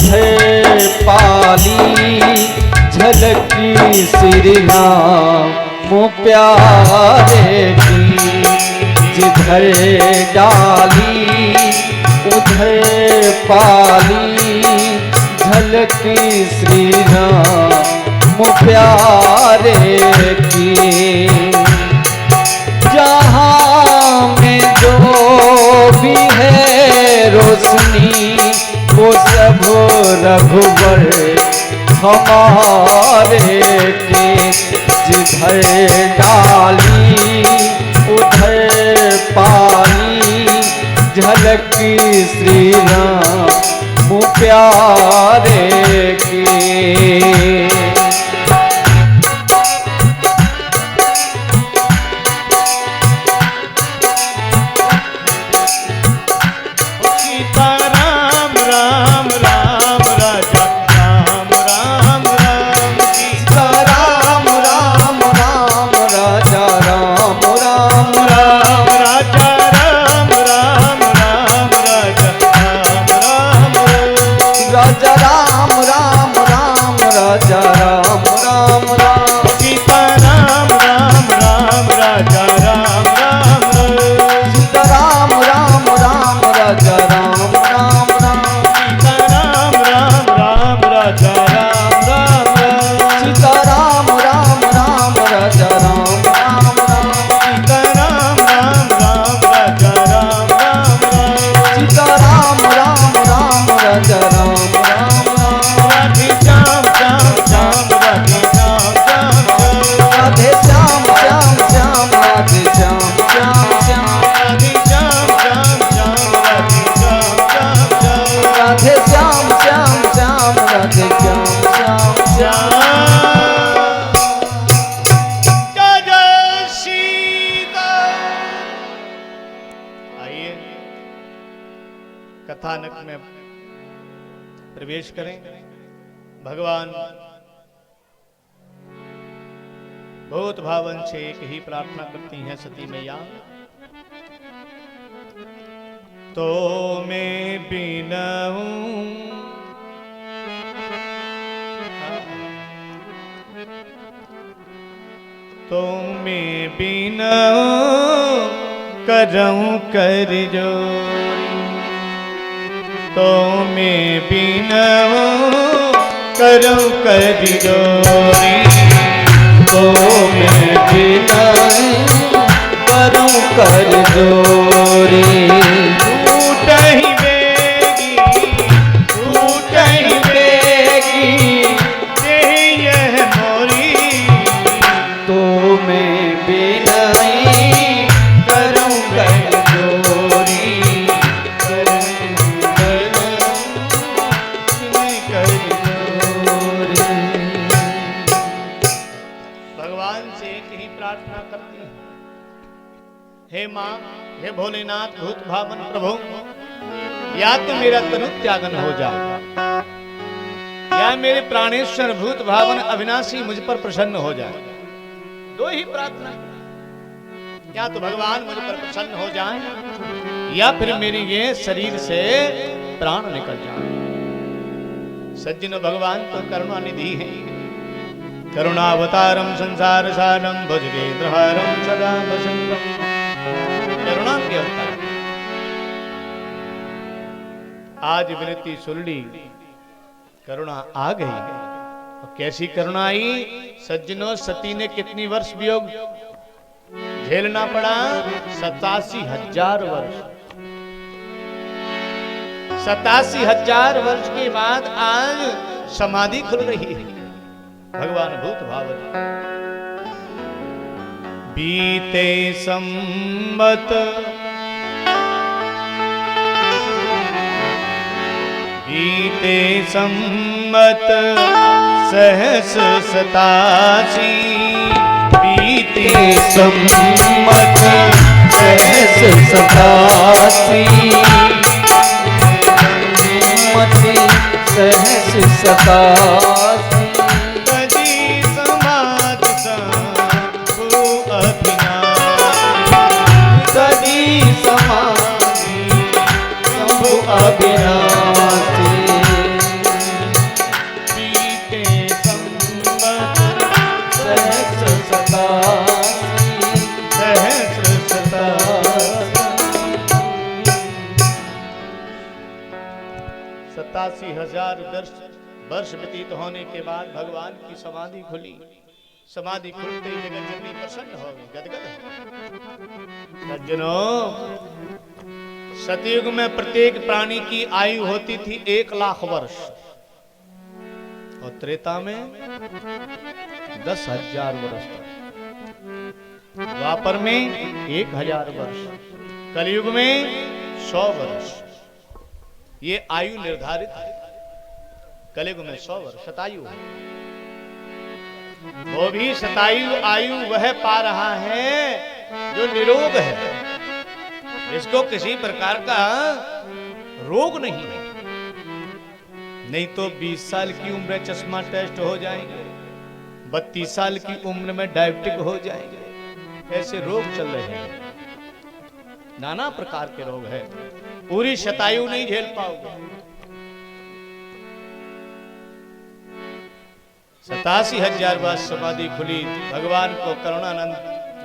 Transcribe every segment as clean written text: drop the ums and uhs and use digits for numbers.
उधर पाली झलकी श्री राम प्यारे की। जिधर डाली उधर पाली झलकी श्री राम प्यारे की। जहाँ में जो भी है रोशनी वो सब रघुवर हमारे के। जिधर डाली उधर पाली झलकी श्री राम प्यारे की। कथानक में प्रवेश करें। भगवान बहुत भावन से एक ही प्रार्थना करती हैं सती मैया। तो मैं बिनऊं तो मैं बिनऊं करऊं कर जोरी। तो मैं बिनऊं करऊं कर जोरी। तो मैं बिनऊं करऊं कर जोरी। टूट ही बेगी यह मोरी। तो मैं बिनऊं करऊं कर जोरी। भगवान से एक ही प्रार्थना करती है, हे माँ, हे भोलेनाथ भूत भावन प्रभु, या तो मेरा तनु त्यागन हो जाए, या मेरे प्राणेश्वर भूत भावन अविनाशी मुझ पर प्रसन्न हो जाए। दो ही प्रार्थना, या तो भगवान मुझ पर प्रसन्न हो जाए या फिर मेरी ये शरीर से प्राण निकल जाए। सज्जन भगवान तो करुणा निधि है, करुणावतारम संसार सारम भुजगेंद्रहारम सदा वसंतम। करुणा के अवतार। आज विनती सुन ली, करुणा आ गई। और कैसी करुणा आई? सज्जनों, सती ने कितनी वर्ष वियोग झेलना पड़ा? 87,000 वर्ष। 87,000 वर्ष के बाद आज समाधि खुल रही है। भगवान भूत भावन। बीते संवत सहस 87। बीते संवत सहस 87। सहस 87। अविनाशी 87,000 वर्ष व्यतीत होने के बाद भगवान की समाधि खुली। समाधि खुलते ही जगत जननी प्रसन्न हो गई, गदगद हो गई। सज्जनों, सतयुग में प्रत्येक प्राणी की आयु होती थी 1,00,000 वर्ष और त्रेता में 10,000 वर्ष, द्वापर में 1,000 वर्ष, कलयुग में 100 वर्ष। ये आयु निर्धारित है। कलयुग में 100 वर्ष शतायु है। वो भी शतायु आयु वह पा रहा है जो निरोग है, इसको किसी प्रकार का रोग नहीं है। नहीं तो 20 साल की उम्र में चश्मा टेस्ट हो जाएंगे, 32 साल की उम्र में डायबिटिक हो जाएंगे। ऐसे रोग चल रहे हैं, नाना प्रकार के रोग हैं। पूरी शतायु नहीं झेल पाओगे। 87,000 वर्ष समाधि खुली। भगवान को, करुणानंद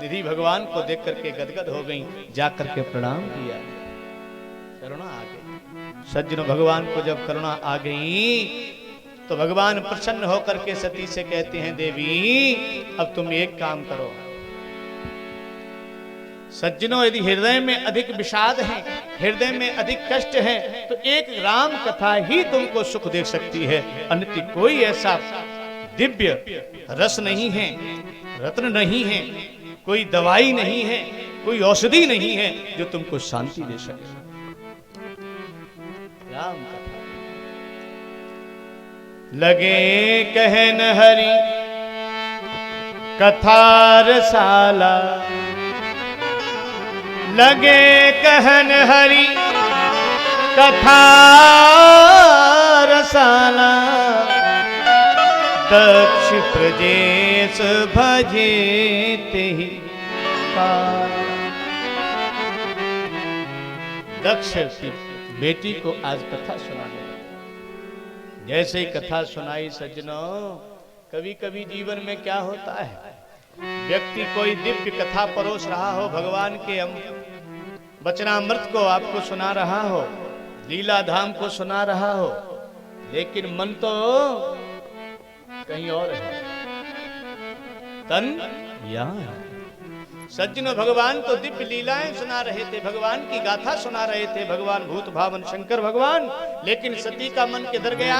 निधि भगवान को देख करके गदगद हो गई, जाकर के प्रणाम किया। करुणा आ गई। सज्जनों, भगवान को जब करुणा आ गई तो भगवान प्रसन्न होकर के सती से कहते हैं, देवी अब तुम एक काम करो। सज्जनों, यदि हृदय में अधिक विषाद है, हृदय में अधिक कष्ट है, तो एक राम कथा ही तुमको सुख दे सकती है। अन्यथा कोई ऐसा दिव्य रस नहीं है, रत्न नहीं है, कोई दवाई नहीं है, कोई औषधि नहीं है जो तुमको शांति दे सके। राम कथा। लगे कहन हरि कथा रसाला, लगे कहन हरि कथा रसाला, दक्ष प्रजेश भजे तेहि काला। दक्ष की बेटी को आज कथा सुनाने, जैसे ही कथा सुनाई सज्जनों, कभी कभी जीवन में क्या होता है, व्यक्ति कोई दिव्य कथा परोस रहा हो, भगवान के वचनामृत को आपको सुना रहा हो, लीला धाम को सुना रहा हो, लेकिन मन तो कहीं और है, तन यहाँ है। सज्जनों, भगवान तो दिव्य लीलाएं सुना रहे थे, भगवान की गाथा सुना रहे थे, भगवान भूत भावन शंकर भगवान, लेकिन सती का मन किधर गया।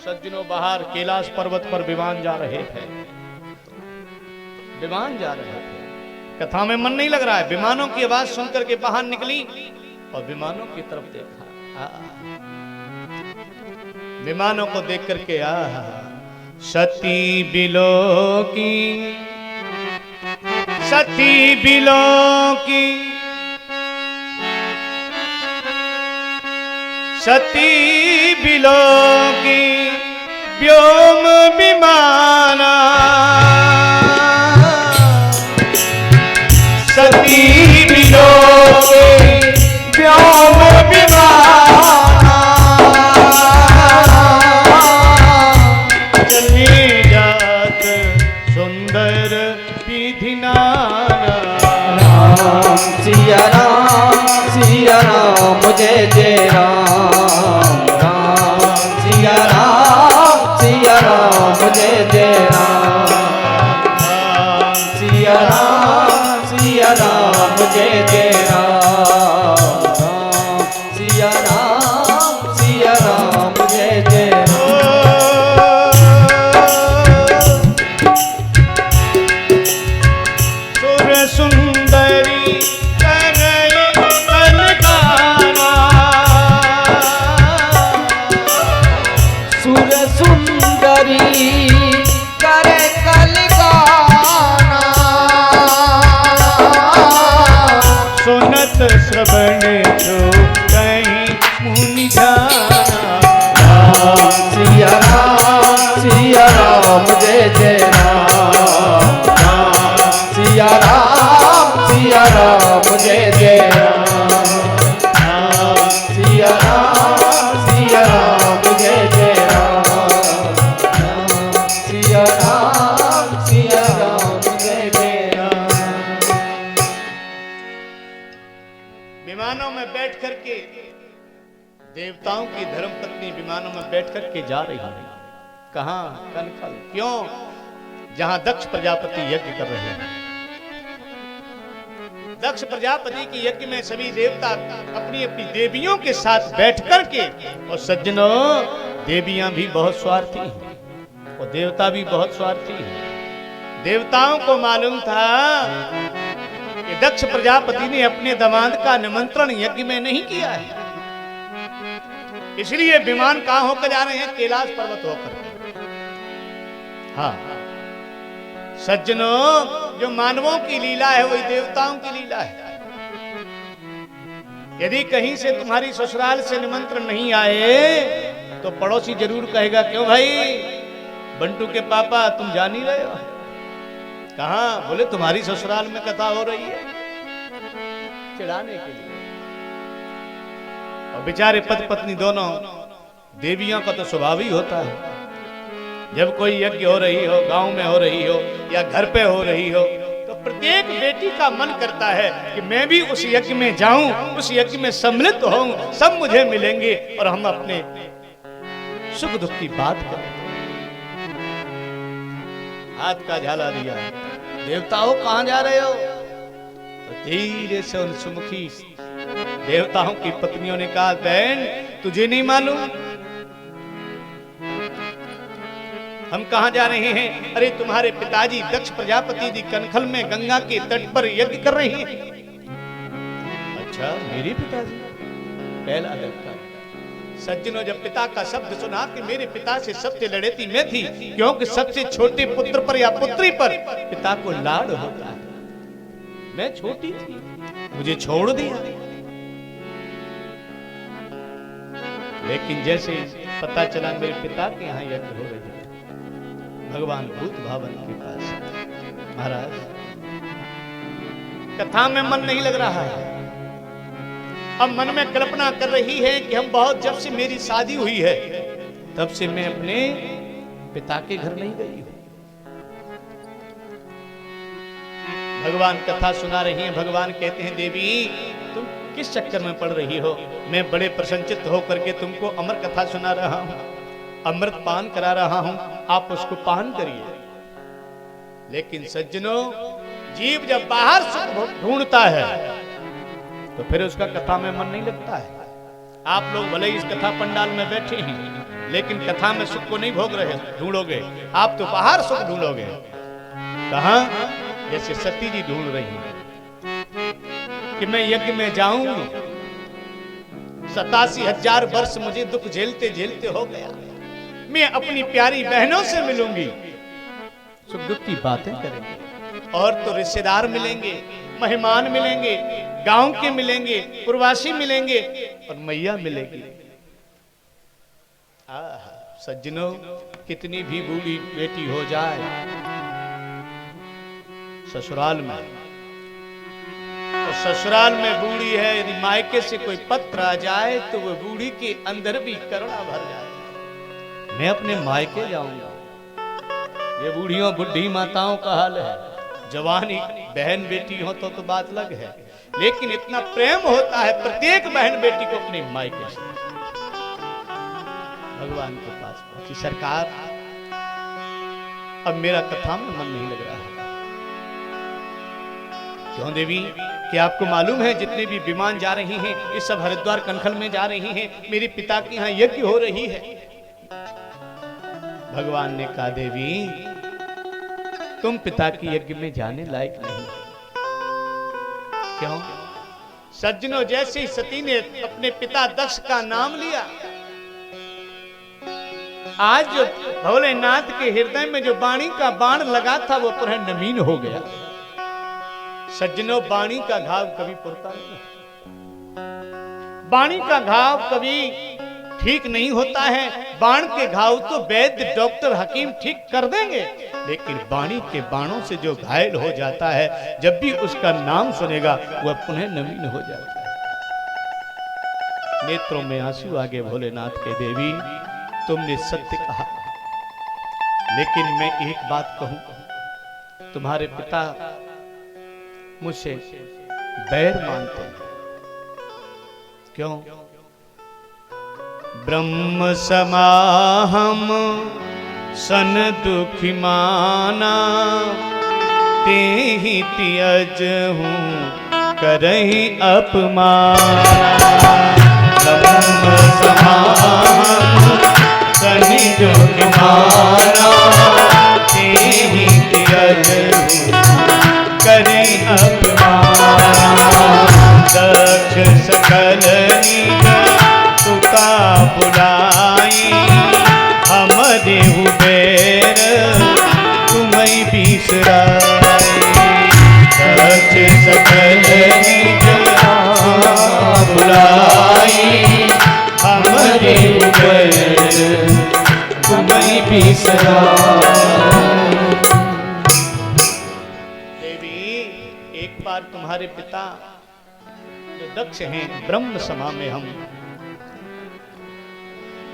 सज्जनों, बाहर कैलाश पर्वत पर विमान जा रहे थे, विमान जा रहे थे, कथा में मन नहीं लग रहा है। विमानों की आवाज सुनकर के बाहर निकली और विमानों की तरफ देखा। विमानों को देख करके सती बिलो की, सती बिलो की, सती बिलो की, व्योम विमाना, सती बिलो की, व्योम विमाना, चली जात सुंदर विधि नाना। राम सिया राम, सिया राम जय जय राम, राम सिया राम, सिया राम जय जय राम, राम सिया राम, सिया राम जय जय राम, राम सिया राम, सिया राम जय जय राम। सुर सुंदरी करे कलगाना, सुर सुंदरी करे कलगाना, सुनत श्रवण जो कहीं मुनि जाना। राम सिया राम जय जय राम, राम सिया राम, सिया राम जय जय राम, राम सिया राम, सिया राम जय जय राम, राम सिया राम, सिया राम जय जय राम। विमानों में बैठ करके देवताओं की धर्मपत्नी विमानों में बैठ कर के जा रही है। कहां? कनखल। क्यों? जहां दक्ष प्रजापति यज्ञ कर रहे हैं। दक्ष प्रजापति के यज्ञ में सभी देवता अपनी अपनी देवियों के साथ बैठ कर के, और सज्जनों देवियां भी बहुत स्वार्थी हैं और देवता भी बहुत स्वार्थी हैं। देवताओं को मालूम था कि दक्ष प्रजापति ने अपने दामाद का निमंत्रण यज्ञ में नहीं किया है, इसलिए विमान कहां होकर जा रहे हैं? कैलाश पर्वत होकर। हाँ सज्जनों, जो मानवों की लीला है वही देवताओं की लीला है। यदि कहीं से तुम्हारी ससुराल से निमंत्रण नहीं आए तो पड़ोसी जरूर कहेगा, क्यों भाई बंटू के पापा तुम जान ही रहे हो? कहां? बोले तुम्हारी ससुराल में कथा हो रही है, चिढ़ाने के लिए। और बेचारे पति पत्नी दोनों देवियों का तो स्वभाव ही होता है, जब कोई यज्ञ हो रही हो, गांव में हो रही हो या घर पे हो रही हो, तो प्रत्येक बेटी का मन करता है कि मैं भी उस यज्ञ में जाऊं, उस यज्ञ में सम्मिलित होऊं, सब मुझे मिलेंगे और हम अपने सुख दुख की बात करें। हाथ का झाला दिया, देवताओं कहां जा रहे हो? तो धीरे से उन सुमुखी देवताओं की पत्नियों ने कहा, बहन तुझे नहीं मालूम हम कहां जा रहे हैं? अरे तुम्हारे पिताजी दक्ष प्रजापति जी कनखल में गंगा के तट पर यज्ञ कर रहे हैं। अच्छा मेरे पिताजी? पहला धक्का। सज्जनों, जब पिता का शब्द सुना कि मेरे पिता से सबसे लड़ेती मैं थी, क्योंकि सबसे छोटे पुत्र पर या पुत्री पर पिता को लाड होता है। मैं छोटी थी, मुझे छोड़ दिया। लेकिन जैसे पता चला मेरे पिता के यहाँ यज्ञ हो रही है, भगवान भूत भावन के पास, महाराज कथा में मन नहीं लग रहा है। अब मन में कल्पना कर रही है कि हम बहुत, जब से मेरी शादी हुई है तब से मैं अपने पिता के घर नहीं गई हूं। भगवान कथा सुना रही हैं। भगवान कहते हैं, देवी तुम किस चक्कर में पड़ रही हो? मैं बड़े प्रसन्नचित्त होकर के तुमको अमर कथा सुना रहा हूं, अमृत पान करा रहा हूं, आप उसको पान करिए। लेकिन सज्जनों, जीव जब बाहर सुख ढूंढता है तो फिर उसका कथा में मन नहीं लगता है। आप लोग भले इस कथा पंडाल में बैठे हैं, लेकिन कथा में सुख को नहीं भोग रहे ढूंढोगे, आप तो बाहर सुख ढूंढोगे। कहां? जैसे सती जी ढूंढ रही है कि मैं यज्ञ में जाऊं, 87,000 वर्ष मुझे दुख झेलते झेलते हो गया, मैं अपनी प्यारी बहनों से मिलूंगी, सुख दुख की बातें करेंगे, और तो रिश्तेदार मिलेंगे, मेहमान मिलेंगे, गांव के मिलेंगे, प्रवासी मिलेंगे और मैया मिलेगी। सज्जनों, कितनी भी बूढ़ी बेटी हो जाए ससुराल में, तो ससुराल में बूढ़ी है, यदि मायके से कोई पत्र आ जाए तो वो बूढ़ी के अंदर भी करुणा भर जाए। मैं अपने मायके जाऊंगा। ये बूढ़ियों बुढ़ी माताओं का हाल है। जवानी बहन बेटी हो तो बात अलग है, लेकिन इतना प्रेम होता है प्रत्येक बहन बेटी को अपनी मायके से। भगवान के पास पहुंची, सरकार अब मेरा कथा में मन नहीं लग रहा है। क्यों देवी? क्या आपको मालूम है जितने भी विमान जा रही हैं ये सब हरिद्वार कनखल में जा रही हैं, मेरे पिता के यहाँ यज्ञ हो रही है। भगवान ने कहा, देवी तुम पिता की यज्ञ में जाने लायक नहीं। क्यों? सज्जनों, जैसे ही सती ने अपने पिता दक्ष का नाम लिया, आज जो भोलेनाथ के हृदय में जो वाणी का बाण लगा था वो पुनः नवीन हो गया। सज्जनों, वाणी का घाव कभी पुरता नहीं, वाणी का घाव कभी ठीक नहीं होता है। बाण के घाव तो वैद्य डॉक्टर हकीम ठीक कर देंगे, लेकिन वाणी के बाणों से जो घायल हो जाता है, जब भी उसका नाम सुनेगा वह पुनः नवीन हो जाता है। नेत्रों में आंसू आ गए भोलेनाथ के, देवी तुमने सत्य कहा, लेकिन मैं एक बात कहूं, तुम्हारे पिता मुझसे बैर मानते हैं। क्यों? ब्रह्म समाहम सन दुखी माना, तेहि त्यज हूँ करहि अपमाना। ब्रह्म समाहम सन दुखी माना, तेहि त्यज हूँ करहि अपमाना। दक्ष सकल तुका बुलाई, हमरे हुबेर तुम्हें बिसराई। दक्ष सकल बुलाई, हमरे हुबेर तुम्हें बिसराई। देवी, एक बार तुम्हारे पिता जो दक्ष हैं, ब्रह्म सभा में हम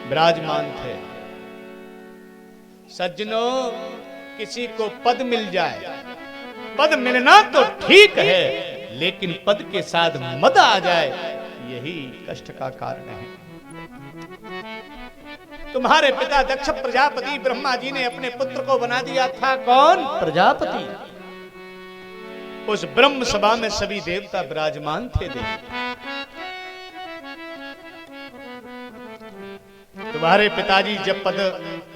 विराजमान थे। सज्जनों, किसी को पद मिल जाए, पद मिलना तो ठीक है, लेकिन पद के साथ मद आ जाए, यही कष्ट का कारण है। तुम्हारे पिता दक्ष प्रजापति ब्रह्मा जी ने अपने पुत्र को बना दिया था कौन? प्रजापति। उस ब्रह्म सभा में सभी देवता विराजमान थे। तुम्हारे पिताजी जब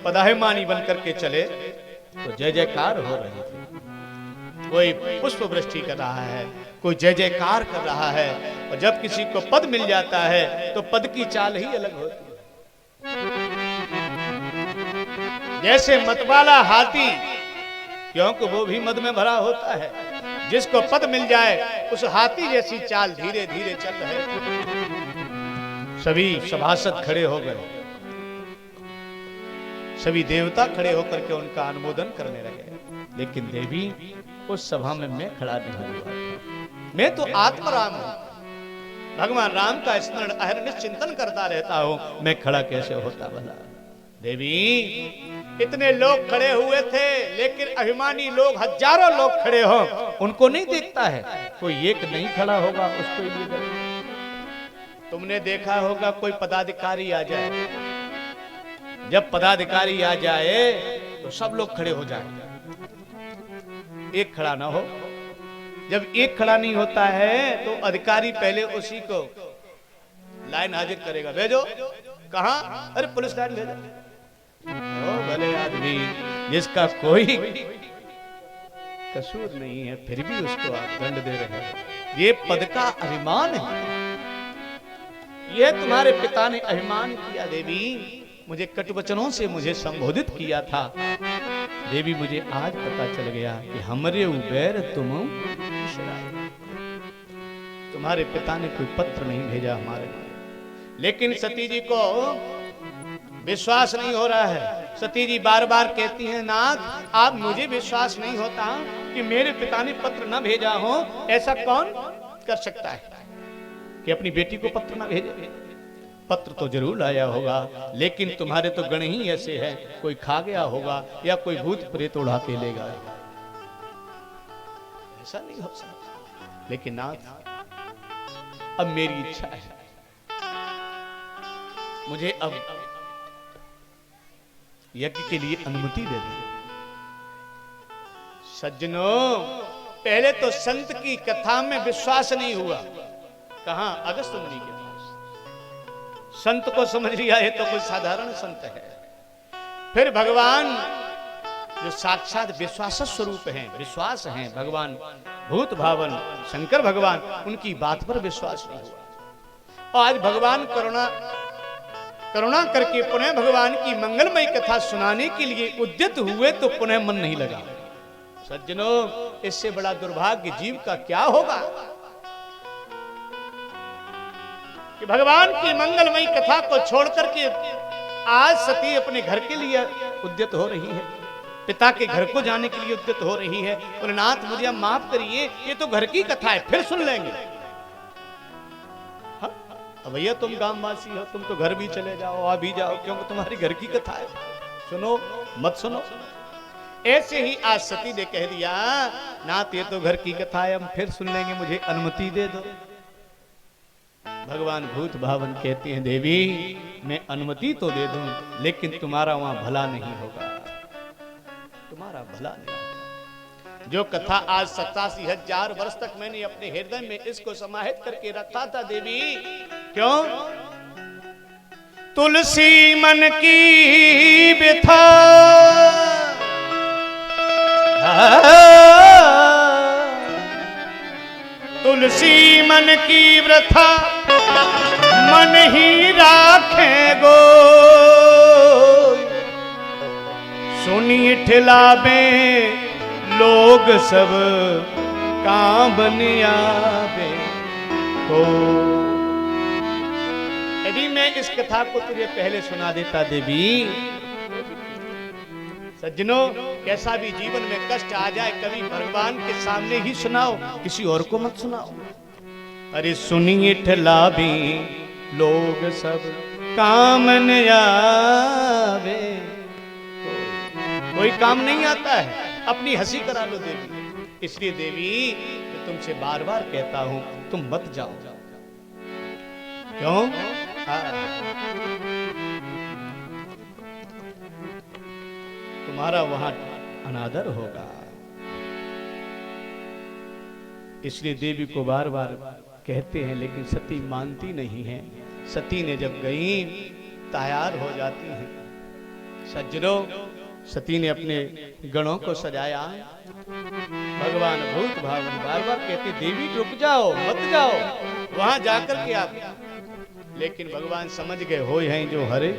पदाहिमानी बनकर के चले तो जय जयकार हो रही थी। कोई पुष्प वृष्टि कर रहा है, कोई जय जयकार कर रहा है, और जब किसी को पद मिल जाता है तो पद की चाल ही अलग होती है। जैसे मतवाला हाथी, क्योंकि वो भी मद में भरा होता है, जिसको पद मिल जाए उस हाथी जैसी चाल धीरे धीरे चल रहे। सभी सभासद खड़े हो गए, सभी देवता खड़े होकर के उनका अनुमोदन करने लगे, लेकिन देवी उस सभा में मैं खड़ा नहीं हुआ। मैं तो आत्मराम हूं, भगवान राम का स्मरण अहरनिश चिंतन करता रहता हूं, मैं खड़ा कैसे होता भला? देवी, इतने लोग खड़े हुए थे, लेकिन अभिमानी लोग हजारों लोग खड़े हो, उनको नहीं देखता है, कोई एक नहीं खड़ा होगा उसको ही देखा। तुमने देखा होगा कोई पदाधिकारी आ जाए, जब पदाधिकारी आ जाए तो सब लोग खड़े हो जाएंगे, एक खड़ा ना हो। जब एक खड़ा नहीं होता है तो अधिकारी पहले उसी को लाइन हाजिर करेगा, भेजो। कहां? अरे पुलिस लाइन भेजो। ओ भले आदमी, जिसका कोई कसूर नहीं है, फिर भी उसको आप दंड दे रहे हैं। ये पद का अभिमान है, ये तुम्हारे पिता ने अभिमान किया। देवी, मुझे कटु वचनों से मुझे संबोधित किया था। देवी, मुझे आज पता चल गया कि हमरे उबैर तुम तुम्हारे पिता ने कोई पत्र नहीं भेजा हमारे लिए, लेकिन सती जी को विश्वास नहीं हो रहा है। सती जी बार बार कहती हैं, नाथ, आप मुझे विश्वास नहीं होता कि मेरे पिता ने पत्र न भेजा हो। ऐसा कौन कर सकता है कि अपनी बेटी को पत्र न भेजे? पत्र तो जरूर लाया होगा, लेकिन तुम्हारे तो गण ही ऐसे हैं, कोई खा गया होगा या कोई भूत प्रेत उड़ा के ले गया। ऐसा नहीं हो सकता। लेकिन नाथ, अब मेरी इच्छा है, मुझे अब यज्ञ के लिए अनुमति दे दे। सज्जनों, पहले तो संत की कथा में विश्वास नहीं हुआ। कहां? अगस्त मुनि के पास। संत को समझ लिया ये तो कोई साधारण संत है। फिर भगवान जो साक्षात विश्वास स्वरूप हैं, विश्वास हैं, भगवान भूत भावन शंकर भगवान, उनकी बात पर विश्वास नहीं हुआ। और आज भगवान करुणा करके पुनः भगवान की मंगलमयी कथा सुनाने के लिए उद्यत हुए तो पुनः मन नहीं लगा। सज्जनों, इससे बड़ा दुर्भाग्य जीव का क्या होगा कि भगवान की मंगलमयी कथा को छोड़ करके आज सती अपने घर के लिए उद्यत हो रही है, पिता के घर को जाने के लिए उद्यत हो रही है। बोले, नाथ, मुझे माफ करिए, ये तो घर की कथा है, फिर सुन लेंगे। भैया, तुम गांववासी हो, तुम तो घर भी चले जाओ, आ भी जाओ, क्योंकि तुम्हारी घर की कथा है, सुनो मत सुनो। ऐसे ही आज सती ने कह दिया, नाथ, ये तो घर की कथा है, हम फिर सुन लेंगे, मुझे अनुमति दे दो। भगवान भूत भावन कहते हैं, देवी, मैं अनुमति तो दे दूं, लेकिन तुम्हारा वहां भला नहीं होगा, तुम्हारा भला नहीं होगा। जो कथा आज 87,000 वर्ष तक मैंने अपने हृदय में इसको समाहित करके रखा था देवी, क्यों? तुलसी मन की व्यथा तुलसी मन की व्यथा मन ही राखे गो, सुनी ठिलावे लोग सब कांबन आवे को। यदि मैं इस कथा को तुझे पहले सुना देता देवी, सज्जनों, कैसा भी जीवन में कष्ट आ जाए कभी भगवान के सामने ही सुनाओ, किसी और को मत सुनाओ। अरे सुनिए ठलावी लोग सब कामन आवे, कोई काम नहीं आता है, अपनी हंसी करा लो देवी। इसलिए देवी मैं तुमसे बार बार कहता हूं, तुम मत जाओ। क्यों? तुम्हारा वहां अनादर होगा। इसलिए देवी को बार बार कहते हैं, लेकिन सती मानती नहीं है। सती ने जब गई तैयार हो जाती हैं। सज्जनों, सती ने अपने गणों को सजाया। भगवान भूत भावन बार बार कहते, देवी रुक जाओ, मत जाओ, वहां जाकर के आप। लेकिन भगवान समझ गए, होय हैं जो हरे,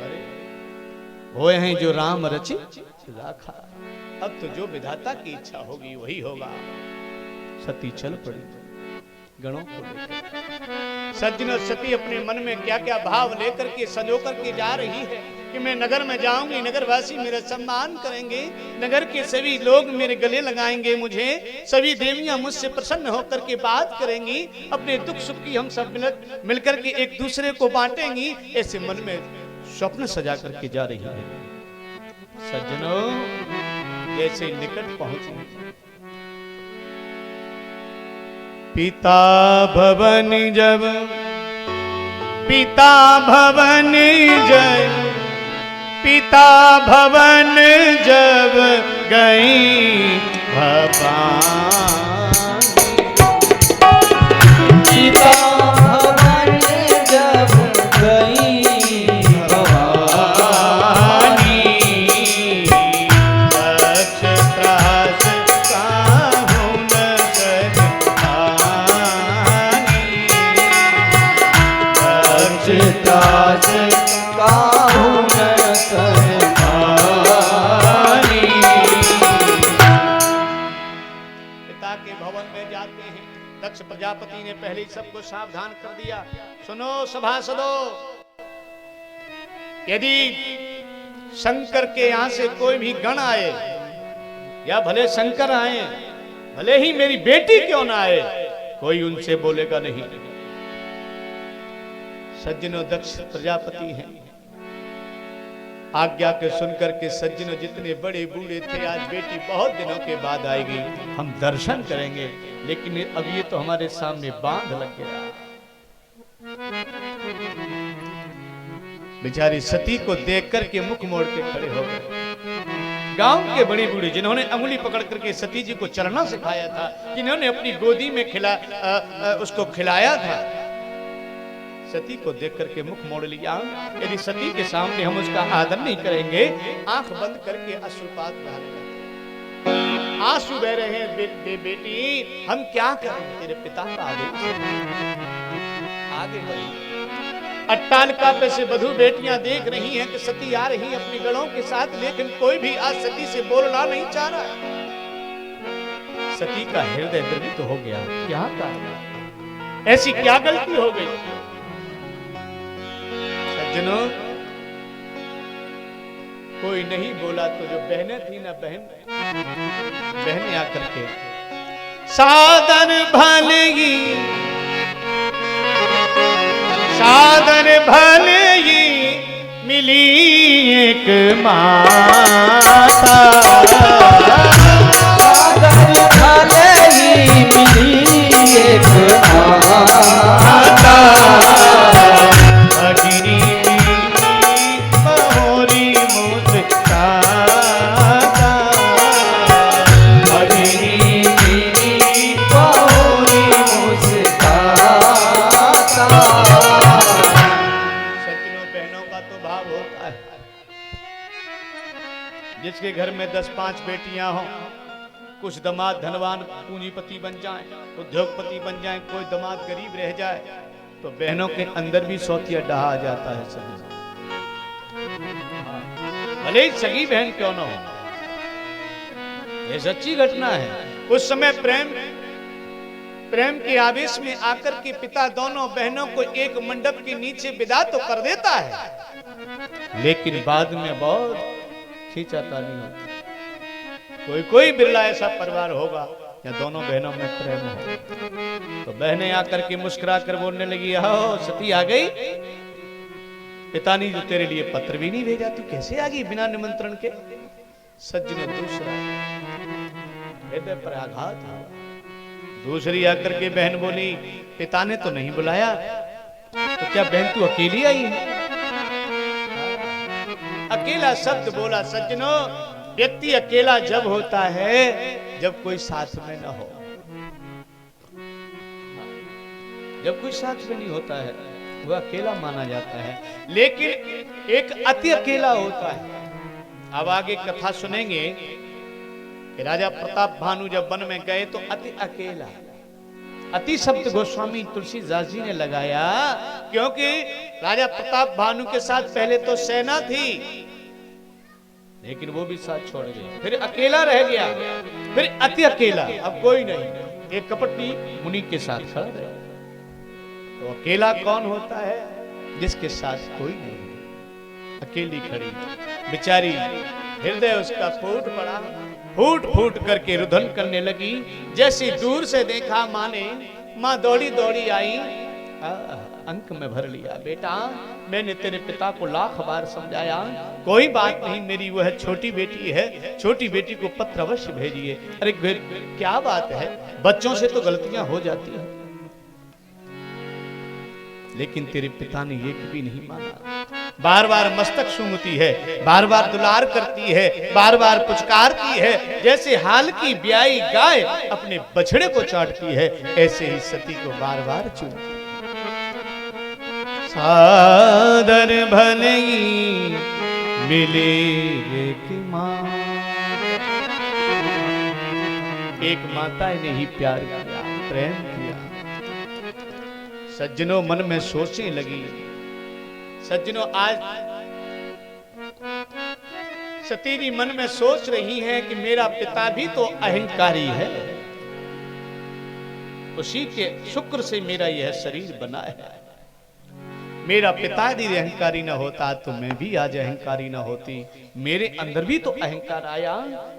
होय हैं जो राम रचे राखा। अब तो जो विधाता की इच्छा होगी वही होगा। सती चल पड़ी गणों को लेकर। सज्जनों, सती अपने मन में क्या क्या भाव लेकर के सजो करके जा रही है कि मैं नगर में जाऊंगी, नगरवासी मेरा सम्मान करेंगे, नगर के सभी लोग मेरे गले लगाएंगे, मुझे सभी देवियां मुझसे प्रसन्न होकर के बात करेंगी, अपने दुख सुख की हम सब मिलकर के एक दूसरे को बांटेंगी। ऐसे मन में स्वप्न सजा करके जा रही है। सज्जनों, जैसे निकट पहुंची, पिता भवन जब, पिता भवन जब, पिता भवन जब गई भवानी, पिता भवन जब गई भवानी, दक्ष त्रास काहू न सह पानी, दक्ष त्रास काहू न सह पानी। पिता के भवन में जाते हैं। दक्ष प्रजापति ने पहले ही सबको सावधान कर दिया, सुनो सभासदों, यदि शंकर के यहां से कोई भी गण आए, या भले शंकर आए, भले ही मेरी बेटी क्यों ना आए, कोई उनसे बोलेगा नहीं। सज्जनों, दक्ष प्रजापति हैं, आज्ञा के सुनकर के सज्जनों जितने बड़े बूढ़े थे, आज बेटी बहुत दिनों के बाद आएगी, हम दर्शन करेंगे, लेकिन अब ये तो हमारे सामने बांध लग गया। बेचारी सती को देख करके मुख मोड़ के खड़े हो गए। गांव के बड़े बूढ़े जिन्होंने अंगुली पकड़ करके सती जी को चलना सिखाया था, जिन्होंने अपनी गोदी में उसको खिलाया था, सती को देख करके मुख मोड़ लिया। यदि सती के सामने हम उसका आदर नहीं करेंगे, आंख बंद करके अश्रुपात बहाने लगते, आंसू बह रहे हैं, बेटी हम क्या करें, तेरे पिता का आदेश। आगे बढ़ी अट्टालिका पे से वधू बेटियां देख रही हैं कि सती आ रही अपनी गणों के साथ, लेकिन कोई भी आज सती से बोलना नहीं चाह रहा। सती का हृदय द्रवित हो गया, क्या कारण, ऐसी क्या गलती हो गई। सज्जनों, कोई नहीं बोला तो जो बहनें थी ना, बहनें आकर के सादर भलगी, सादर भलगी मिली एक माता, सादर भलगी मिली एक माता, अगिरी में 10-5 बेटियां हों, कुछ दामाद धनवान पूंजीपति बन जाएं, उद्योगपति बन जाएं, कोई दामाद गरीब रह जाए, तो बहनों के अंदर भी सौतिया डहा आ जाता है सभी। भले ही सगी बहन क्यों ना हो, ये सच्ची घटना है। उस समय प्रेम के आवेश में आकर के पिता दोनों बहनों को एक मंडप के नीचे विदा तो कर देता है, लेकिन बाद में बहुत खींचातानी होती। कोई बिरला ऐसा परिवार होगा या दोनों बहनों में प्रेम हो, तो बहनें आकर के मुस्कुरा कर बोलने लगी, आओ सती आ गई, पिता ने जो तेरे लिए पत्र भी नहीं भेजा, तू कैसे आ गई बिना निमंत्रण के। सज्जन दूसरा हृदय पर आघात हुआ। दूसरी आकर के बहन बोली, पिता ने तो नहीं बुलाया, तो क्या बहन तू अकेली आई है? अकेला शब्द बोला सज्जनों, व्यक्ति अकेला जब होता है जब कोई साथ में न हो, जब कोई साथ में नहीं होता है वह अकेला माना जाता है, लेकिन एक अति अकेला होता है। अब आगे कथा सुनेंगे कि राजा प्रताप भानु जब वन में गए तो अति अकेला, अति शब्द गोस्वामी तुलसीदास जी ने लगाया, क्योंकि राजा प्रताप भानु के साथ पहले तो सेना थी, लेकिन वो भी साथ छोड़ गए, फिर अकेला रह गया, फिर अति अकेला, अब कोई नहीं, एक कपटी मुनि के साथ खड़ा रहे। तो अकेला कौन होता है? जिसके साथ कोई नहीं, अकेली खड़ी बेचारी, हृदय उसका फूट पड़ा, फूट फूट करके रुदन करने लगी। जैसे दूर से देखा माँ ने, माँ दौड़ी दौड़ी आई, अंक में भर लिया, बेटा मैंने तेरे पिता को लाख बार समझाया, कोई बात नहीं, मेरी वह छोटी बेटी है, छोटी बेटी को पत्र अवश्य भेजिए। अरे क्या बात है, बच्चों से तो गलतियां हो जाती हैं, लेकिन तेरे पिता ने एक भी नहीं माना, बार बार मस्तक सूंघती है, बार बार दुलार करती है, बार बार पुचकारती है, जैसे हाल की ब्याई गाय अपने बछड़े को चाटती है, ऐसे ही सती को बार बार चूमती। सादर भले मिले एक मां, एक माता ने ही प्यार किया, प्रेम किया। सज्जनों मन में सोचने लगी, सज्जनों आज सती जी मन में सोच रही हैं कि मेरा पिता भी तो अहंकारी है, उसी के शुक्र से मेरा यह शरीर बना है, मेरा पिता यदि अहंकारी न होता तो मैं भी आज अहंकारी न होती, मेरे अंदर भी तो अहंकार आया,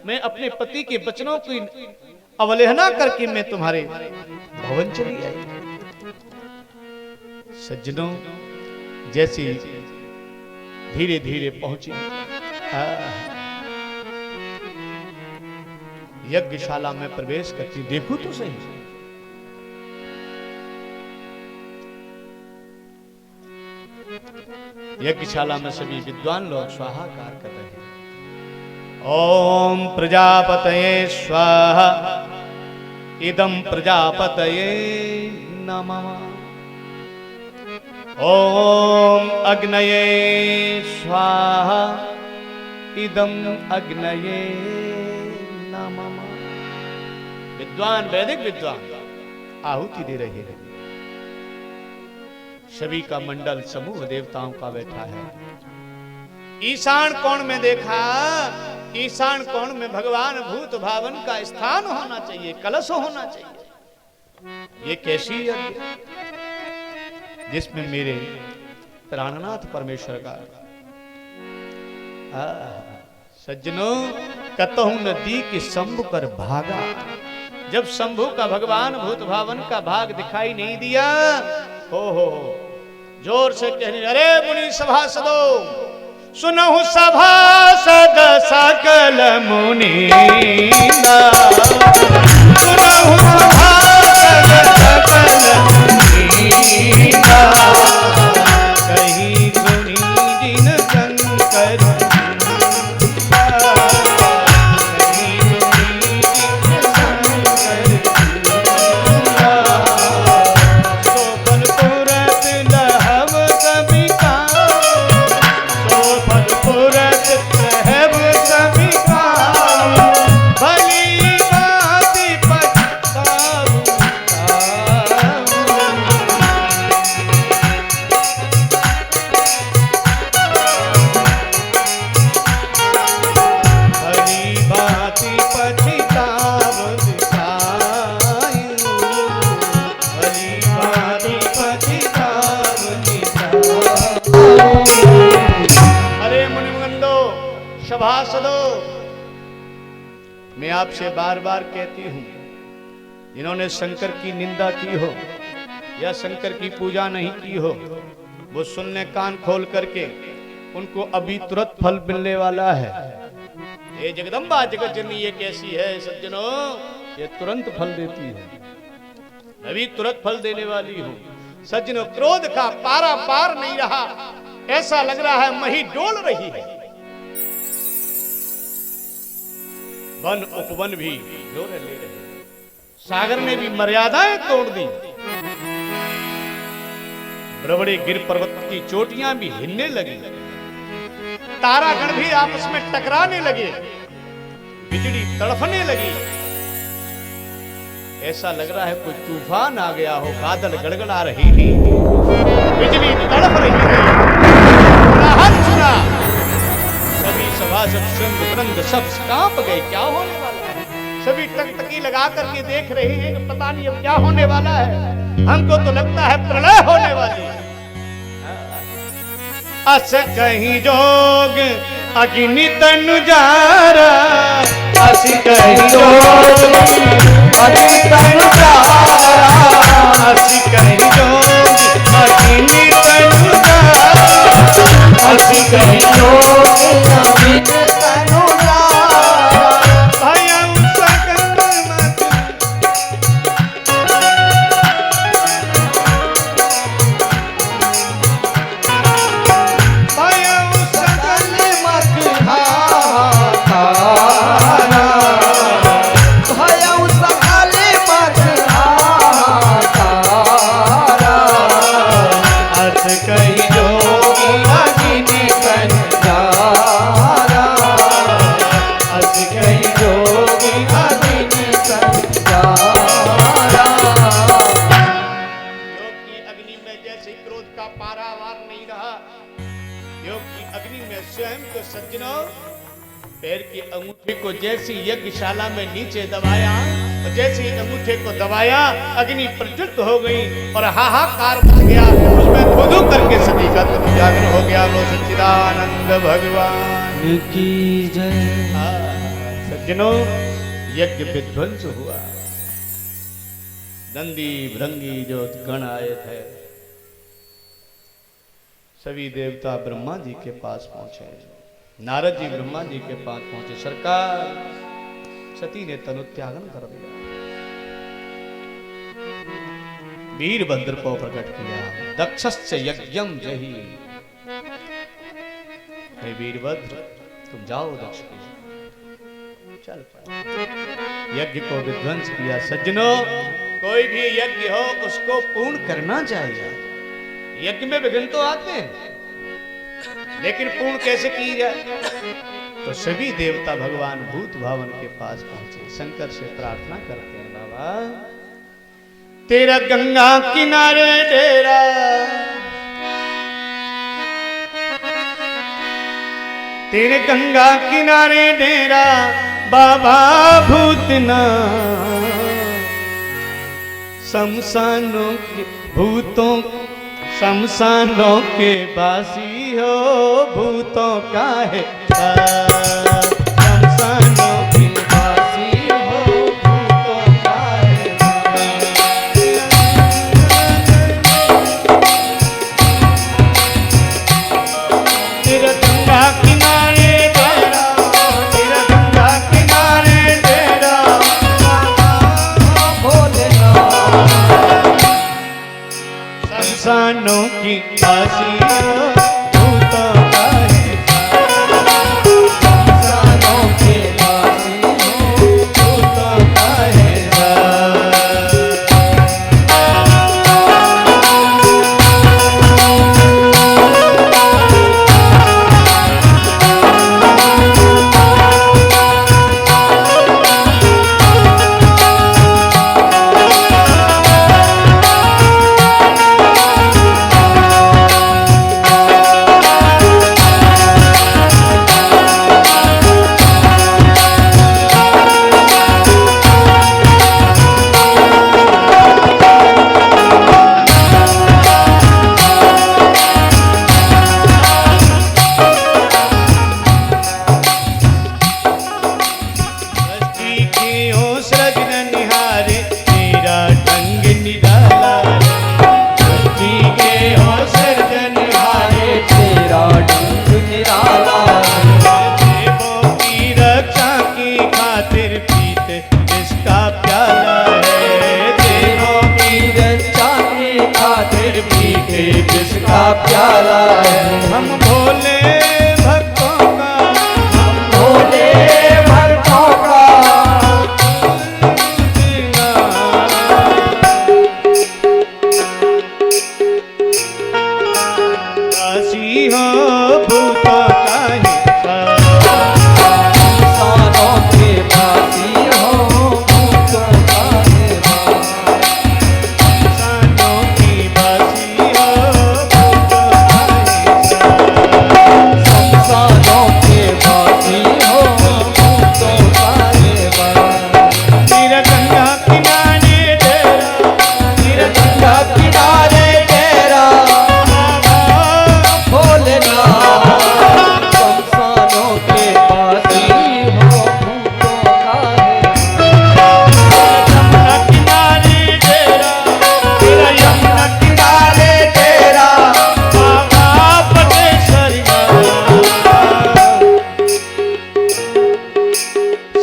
मैं अपने पति के वचनों की अवहेलना करके मैं तुम्हारे भवन चली आई। सज्जनों जैसे धीरे धीरे पहुंची यज्ञशाला में प्रवेश करती, देखो तो सही, यज्ञशाला में सभी विद्वान लोग स्वाहाकार कर रहे हैं। ओम प्रजापतये स्वाहा, इदं प्रजापतये नमः। ओम अग्नये स्वाहा, इदं अग्नये नमः। विद्वान, वैदिक विद्वान आहुति दे रहे हैं। सभी का मंडल समूह देवताओं का बैठा है। ईशान कोण में देखा, ईशान कोण में भगवान भूत भावन का स्थान होना चाहिए, कलश होना चाहिए। ये कैसी यज्ञ जिसमें मेरे प्राणनाथ परमेश्वर का। सज्जनों कतहु नदी के शंभु कर भागा, जब शंभु का भगवान भूत भावन का भाग दिखाई नहीं दिया, हो जोर से कहने, अरे मुनि सभासदो सुनहु सभासद सकल मुनि, सुनहु सभासद सकल मुनि, कहीं सुनी जिन शंकर, पुरत रहब सभी का, मैं आपसे बार बार कहती हूं, जिन्होंने शंकर की निंदा की हो या शंकर की पूजा नहीं की हो, वो सुन ले कान खोल करके, उनको अभी तुरंत फल मिलने वाला है। ये जगदम्बा जगत जननी ये कैसी है सज्जनों, ये तुरंत फल देती है, मैं भी तुरंत फल देने वाली हूं। सज्जनों, क्रोध का पारा पार नहीं रहा, ऐसा लग रहा है मही डोल रही है। वन उपवन भी जोर ले रहे, सागर ने भी मर्यादाएं तोड़ दी, बड़े गिर पर्वत की चोटियां भी हिलने लगी, तारागण भी आपस में टकराने लगे, बिजली तड़फने लगी। ऐसा लग रहा है कोई तूफान आ गया हो, बादल गड़गड़ा रहे हैं, बिजली तड़फ रही है, राहत सुना, सभी सभासद श्रृंग वृंद सब कांप गए। क्या होने वाला है? सभी टकटकी लगा करके देख रहे हैं कि पता नहीं अब क्या होने वाला है। हमको तो लगता है प्रलय होने वाली है। अस कहीं जोग अग्नि तनु जारा, अस कहीं जोग अग्नि तनु जारा, अस कहीं जोग अग्नि तनु जारा, अस कहीं जोग अग्नि तनु जारा। भयं सकल मत भयं सकल मत हाहाकारा, भयं सकल मत हाहाकारा। अस कहीं जोगी अग्नि तनु जारा, अस कहीं जोगी अग्नि तनु जारा। योग की अग्नि में जैसे क्रोध का पारावार नहीं रहा, योग की अग्नि में स्वयं को सज्जनों पैर की अंगूठे को जैसी यज्ञशाला में नीचे दबाया, और जैसे ही अंगूठे को दबाया अग्नि प्रज्वलित हो गई और हाहाकार मच गया, उसमें धो करके सभी का उजागर हो गया। लो सच्चिदानंद भगवान की जय। सज्जनों, यज्ञ विध्वंस हुआ, नंदी भृंगी जो गण आए थे सभी देवता ब्रह्मा जी के पास पहुंचे, नारद जी ब्रह्मा जी के पास पहुंचे। सरकार, सती ने तनु त्यागन कर दिया, वीरभद्र को प्रकट किया, दक्षस्य यज्ञम जही। हे वीरभद्र, तुम जाओ दक्ष के, चल पड़े। यज्ञ को विध्वंस किया। सज्जनों, कोई भी यज्ञ हो उसको पूर्ण करना चाहिए। यज्ञ में विघ्न तो आते हैं, लेकिन पूर्ण कैसे की जाए? तो सभी देवता भगवान भूत भावन के पास पहुंचे, शंकर से प्रार्थना करते हैं, बाबा तेरा गंगा किनारे डेरा, तेरे गंगा किनारे डेरा बाबा भूतनाथ, शमशानों के भूतों, शमशानों के बासी हो भूतों का है ताज, शमशानों के बासी हो भूतों का है ताज। तेरा गंगा किनारे डेरा, तेरा गंगा किनारे डेरा भोलेनाथ, शमशानों की बासी हो भूतों का है ताज, शमशानों के बासी हो भूतों का है ताज। की हो सृजन निहारे तेरा ढंग निराला सृष्टि के हो सृजन हारे तेरा ढंग निराला देवों की रक्षा की खातिर पीते इसका प्याला है देवों की रक्षा की खातिर पीते जिसका प्याला है हम भोले भक्तों का भोले भक्तों का काशी हो भूतों का हिस्सा इंसानों के बासी हो भूतों का निवास इंसानों की बासी हो भूतों का हिस्सा इंसानों के बासी हो भूतों का निवास तेरा गंगा किनारे डेरा तेरा गंगा किनारे तेरा भोलेनाथ शमशानों के बासी हो भूतों का यमुना किनारे डेरा तेरा यमुना किनारे तेरा बाबा पटेश्वरिया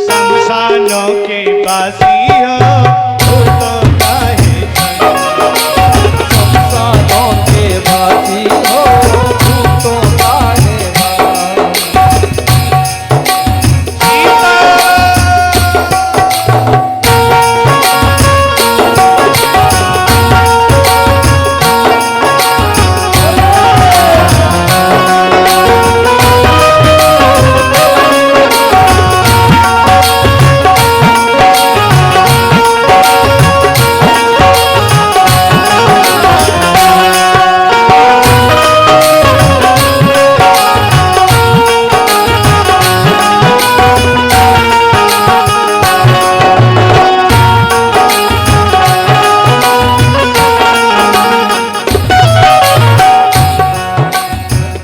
शमशानों के बासी हो भूतों का हिस्सा शमशानों के बासी हो भूतों का निवास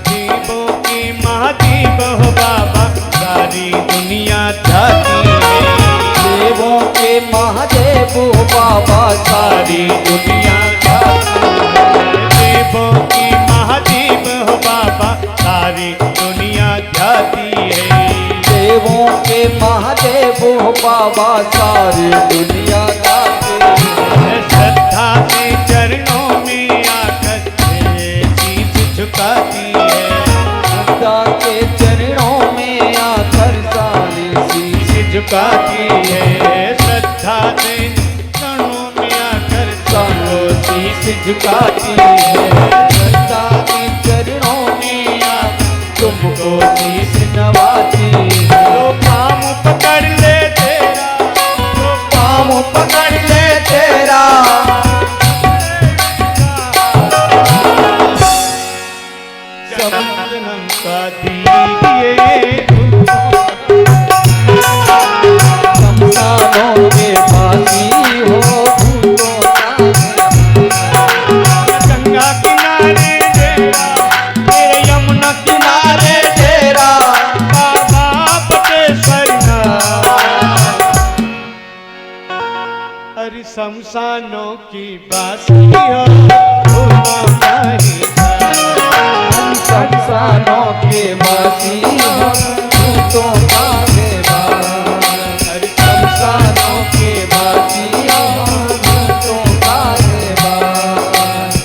दीपों की महादीप हो बाबा सारी दुनिया जाती है देवों के महादेव बाबा सारी दुनिया का देवों की महादीप हो बाबा सारी दुनिया जाती है देवों के महादेव बाबा सारी दुनिया का श्रद्धा से चरणों में आकर शीश झुकाती है खुदा के चरणों में आकर सारी शीश शीश झुकाती है श्रद्धा से चरणों में आकर सारो शीश झुकाती है खुदा के चरणों में आकर तुमको शीश नवाती है तो काम पकड़ ले तेरा तो पाँव पकड़ ले तेरा जन्म का दीजिए शमशानों के बासी हो भूतों का गंगा किनारे डेरा तेरे यमुना किनारे तेरा बाबा पटेश्वरनाथ अरे शमशानों की बासी हो भूतों का हिस्सा शमशानों के बासी हो भूतों का निवास अरे शमशानों के बासी हो भूतों का निवास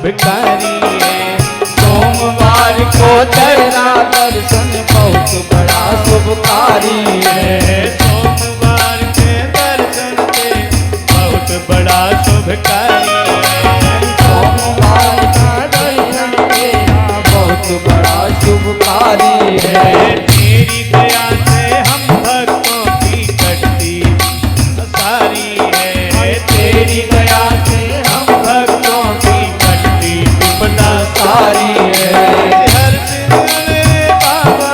शुभकारी है। सोमवार को तेरा दर्शन बहुत बड़ा शुभकारी है। सोमवार के दर्शन से बहुत बड़ा शुभकारी है। सोमवार का दर्शन तेरा बहुत बड़ा शुभकारी है। तेरी दया से हम भक्तों की कटती सारी है। तेरी दया से हम भक्तों की कटती विपदा सारी है। हर सुन ले बाबा,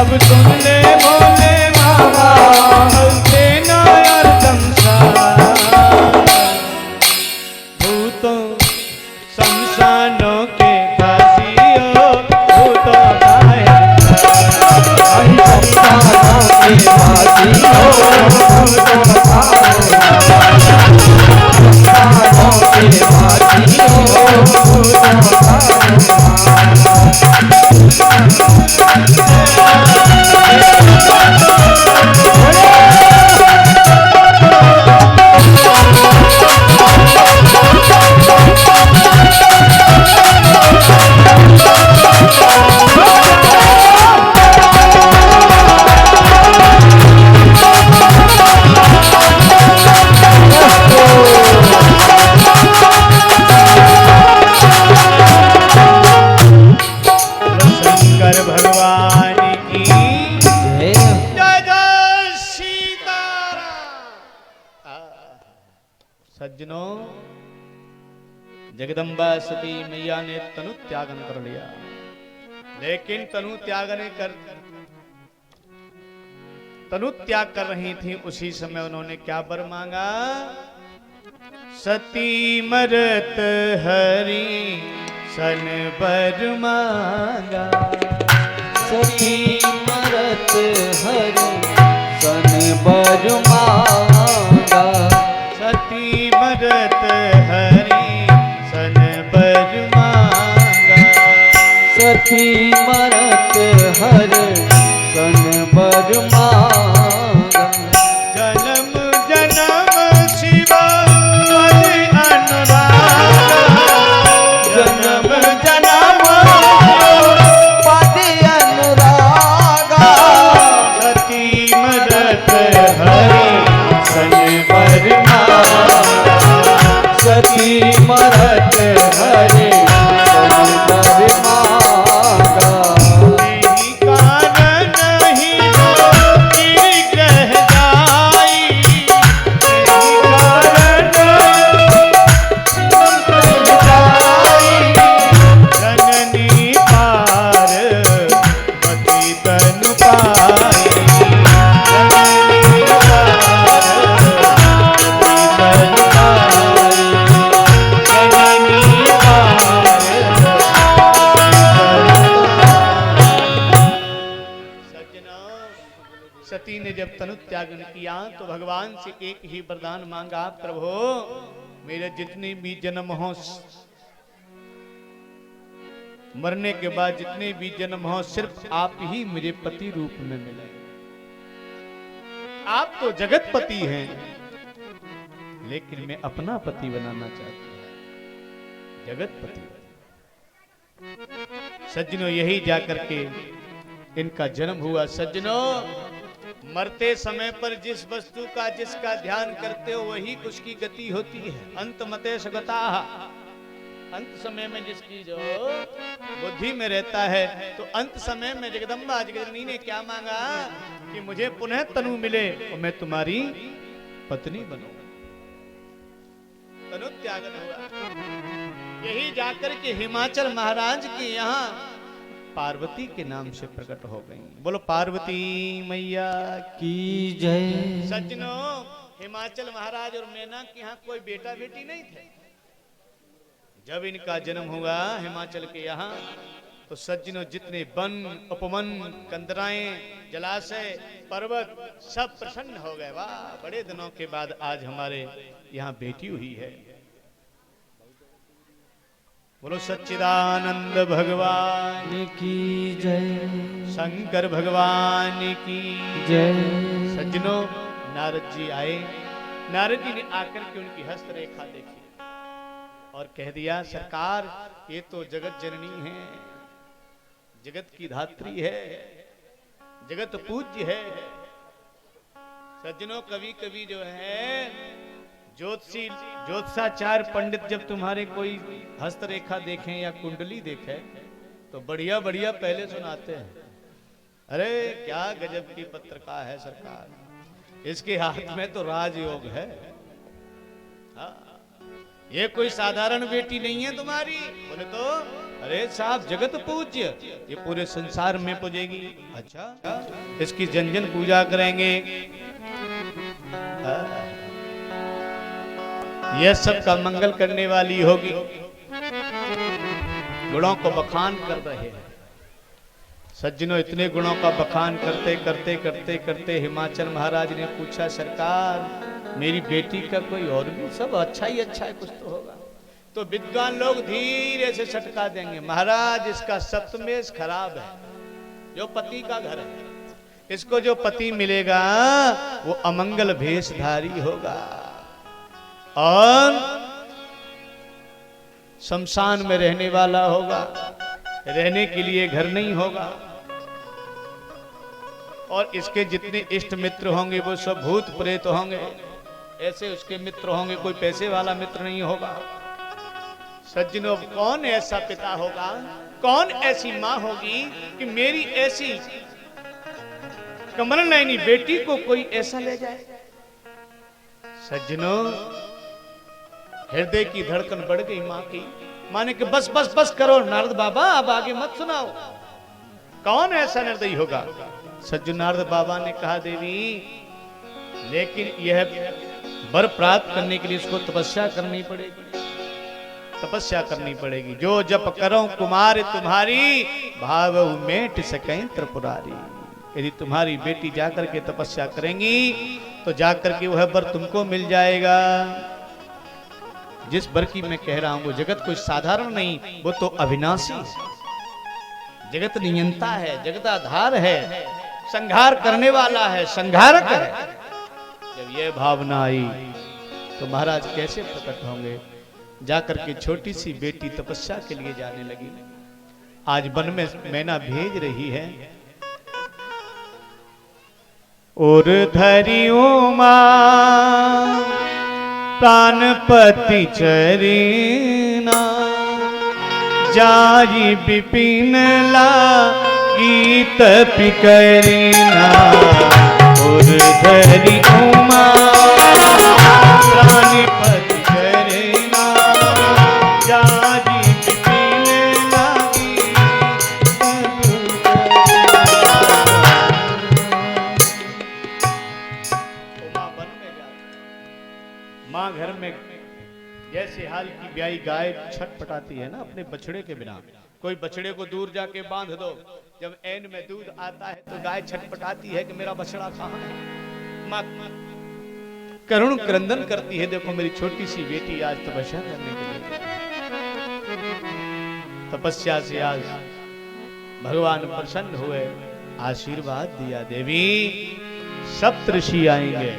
अब सुन ले भोले बाबा, देना यार संसार भूतों शमशानों के काशियों भूतों का है हम संसारों के वासी हो, भूतों का संसारों के वासी हो, भूतों का शंकर भगवान की जय। जय जय सीताराम। सज्जनों, जगदम्बा सती मैया ने तनु त्यागन कर लिया, लेकिन तनु त्याग कर रही थी, उसी समय उन्होंने क्या वर मांगा? सती मरत हरि सन वर मांगा। सती मरत हरि सन वर मांगा। सती मरत हरि सन वर मांगा। सती मरत हरि सन वर मांगा। जन्म जन्म शिव पद अनुरागा। जन्म जन्म पद अनुरागा। सती मरत हरि सन वर मांगा। सती मरत हरि सन वर मांगा। यही कारण नहीं गिरग्रह जाई। यही कारण जननी पार पति तन पाई। जननी पार पति तन पाई। जननी पार सज्जनों, सती ने जब तनु त्यागन किया तो भगवान से एक ही वरदान मांगा, प्रभु मेरे जितने भी जन्म हो, मरने के बाद जितने भी जन्म हो, सिर्फ आप ही मुझे पति रूप में मिले। आप तो जगत पति हैं, लेकिन मैं अपना पति बनाना चाहती हूं, जगत पति। सज्जनों, यही जाकर के इनका जन्म हुआ। सज्जनों, मरते समय पर जिस वस्तु का जिसका ध्यान करते हो वही उसकी गति होती है। अंत मते सगता, अंत समय में जिसकी जो बुद्धि में रहता है, तो अंत समय में जगदम्बा जगदनी ने क्या मांगा कि मुझे पुनः तनु मिले और मैं तुम्हारी पत्नी बनूं। तनु त्यागन हुआ। यही जाकर के हिमाचल महाराज के यहाँ पार्वती के नाम से प्रकट हो गई। बोलो पार्वती मैया की जय। सज्जनों, हिमाचल महाराज और मैना के यहाँ कोई बेटा बेटी नहीं थे। जब इनका जन्म हुआ हिमाचल के यहाँ, तो सज्जनों जितने वन, उपवन, कंदराएं, जलाशय, पर्वत सब प्रसन्न हो गए। वाह, बड़े दिनों के बाद आज हमारे यहाँ बेटी हुई है। बोलो सच्चिदानंद भगवान की जय। शंकर भगवान की जय। सज्जनों, नारद जी आए। नारद जी ने आकर के उनकी हस्तरेखा देखी। और कह दिया सरकार ये तो जगत जननी है, जगत की धात्री है, जगत पूज्य है। सज्जनों कभी कभी जो है ज्योतिषी ज्योतिषाचार्य पंडित जब तुम्हारे कोई हस्तरेखा देखें या कुंडली देखें तो बढ़िया बढ़िया पहले सुनाते हैं, अरे क्या गजब की पत्रिका है सरकार, इसके हाथ में तो राजयोग है। हाँ, ये कोई साधारण बेटी नहीं है तुम्हारी। बोले तो अरे साहब जगत पूज्य, ये पूरे संसार में पूजेगी। अच्छा, इसकी जन जन पूजा करेंगे। यह सबका मंगल करने वाली होगी। गुणों को बखान कर रहे हैं सज्जनों। इतने गुणों का बखान करते करते करते करते हिमाचल महाराज ने पूछा सरकार मेरी बेटी का कोई और भी, सब अच्छा ही अच्छा है, कुछ तो होगा। तो विद्वान लोग धीरे से छटका देंगे, महाराज इसका सप्तमेश खराब है, जो पति का घर है, इसको जो पति मिलेगा वो अमंगल भेषधारी होगा और शमशान में रहने वाला होगा, रहने के लिए घर नहीं होगा। और इसके जितने इष्ट मित्र होंगे वो सब भूत प्रेत होंगे, ऐसे उसके मित्र होंगे, कोई पैसे वाला मित्र नहीं होगा। सज्जनों कौन ऐसा पिता होगा, कौन ऐसी मां होगी कि मेरी ऐसी कमल नयनी बेटी को कोई ऐसा ले जाए। सज्जनों हृदय की धड़कन बढ़ गई मां की। माने कि बस बस बस करो नारद बाबा, अब आगे मत सुनाओ, कौन ऐसा निर्दयी होगा। सज्जन नारद बाबा ने कहा देवी लेकिन यह वर प्राप्त करने के लिए इसको तपस्या करनी पड़ेगी, तपस्या करनी पड़ेगी। जो जप करो कुमार तुम्हारी, भाव मेट सकें त्रिपुरारी। यदि तुम्हारी बेटी जाकर के तपस्या करेंगी तो जाकर के वह वर तुमको मिल जाएगा। जिस वर की मैं कह रहा हूं वो जगत कोई साधारण नहीं, वो तो अविनाशी है, जगत नियंता है, जगताधार है, संहार करने वाला है, संहारक है। जब यह भावना आई तो महाराज कैसे प्रकट होंगे। जाकर के छोटी सी बेटी तपस्या के लिए जाने लगी। आज वन में मैना भेज रही है। और धरी उमा प्राणपति चरीना, जाई विपिन गीत पिकरीना। और धरी उमा प्राणपति चरीना, जाई विपिन माँ घर में जैसे हाल की ब्याई गाय छटपटाती है ना अपने बछड़े के बिना। कोई बछड़े को दूर जाके बांध दो, जब ऐन में दूध आता है तो गाय छटपटाती है कि मेरा बछड़ा कहाँ है। माँ करुण क्रंदन करती है, देखो मेरी छोटी सी बेटी आज तपस्या करने के लिए, तपस्या से आज भगवान प्रसन्न हुए, आशीर्वाद दिया। देवी सप्तऋषि आएंगे,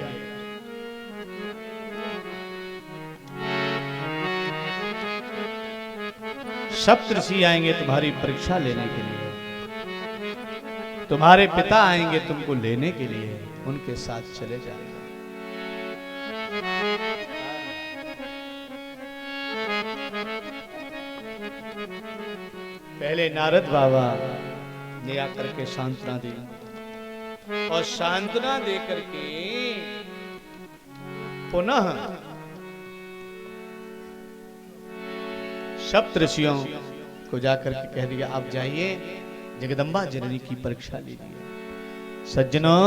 सप्तऋषि आएंगे तुम्हारी परीक्षा लेने के लिए, तुम्हारे पिता आएंगे तुमको लेने के लिए, उनके साथ चले जाना। पहले नारद बाबा ने आकर के सांत्वना दी और सांत्वना दे करके पुनः सप्तऋषियों को जाकर के कह दिया आप जाइए जगदम्बा जननी की परीक्षा लीजिए। सज्जनों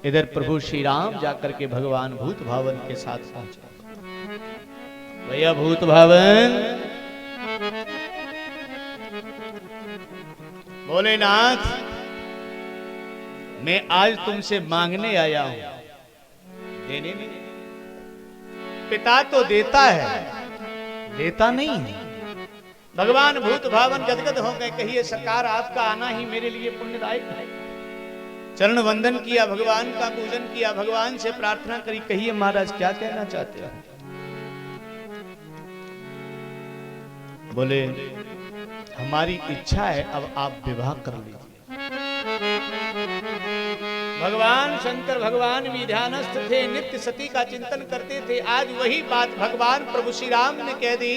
इधर प्रभु श्री राम जाकर के भगवान भूत भावन के साथ पहुंचे। भैया भूत भावन, भोलेनाथ मैं आज तुमसे मांगने आया हूं, देने नहीं। पिता तो देता है, देता नहीं है। भगवान भूत भावन गदगद हो गए, कहिए सरकार आपका आना ही मेरे लिए पुण्यदायक है। चरण वंदन किया, भगवान का पूजन किया, भगवान से प्रार्थना करी, कहिए महाराज क्या कहना चाहते हैं। बोले हमारी इच्छा है अब आप विवाह कर लीजिए। भगवान शंकर भगवान भी ध्यानस्थ थे, नित्य सती का चिंतन करते थे। आज वही बात भगवान प्रभु श्री राम ने कह दी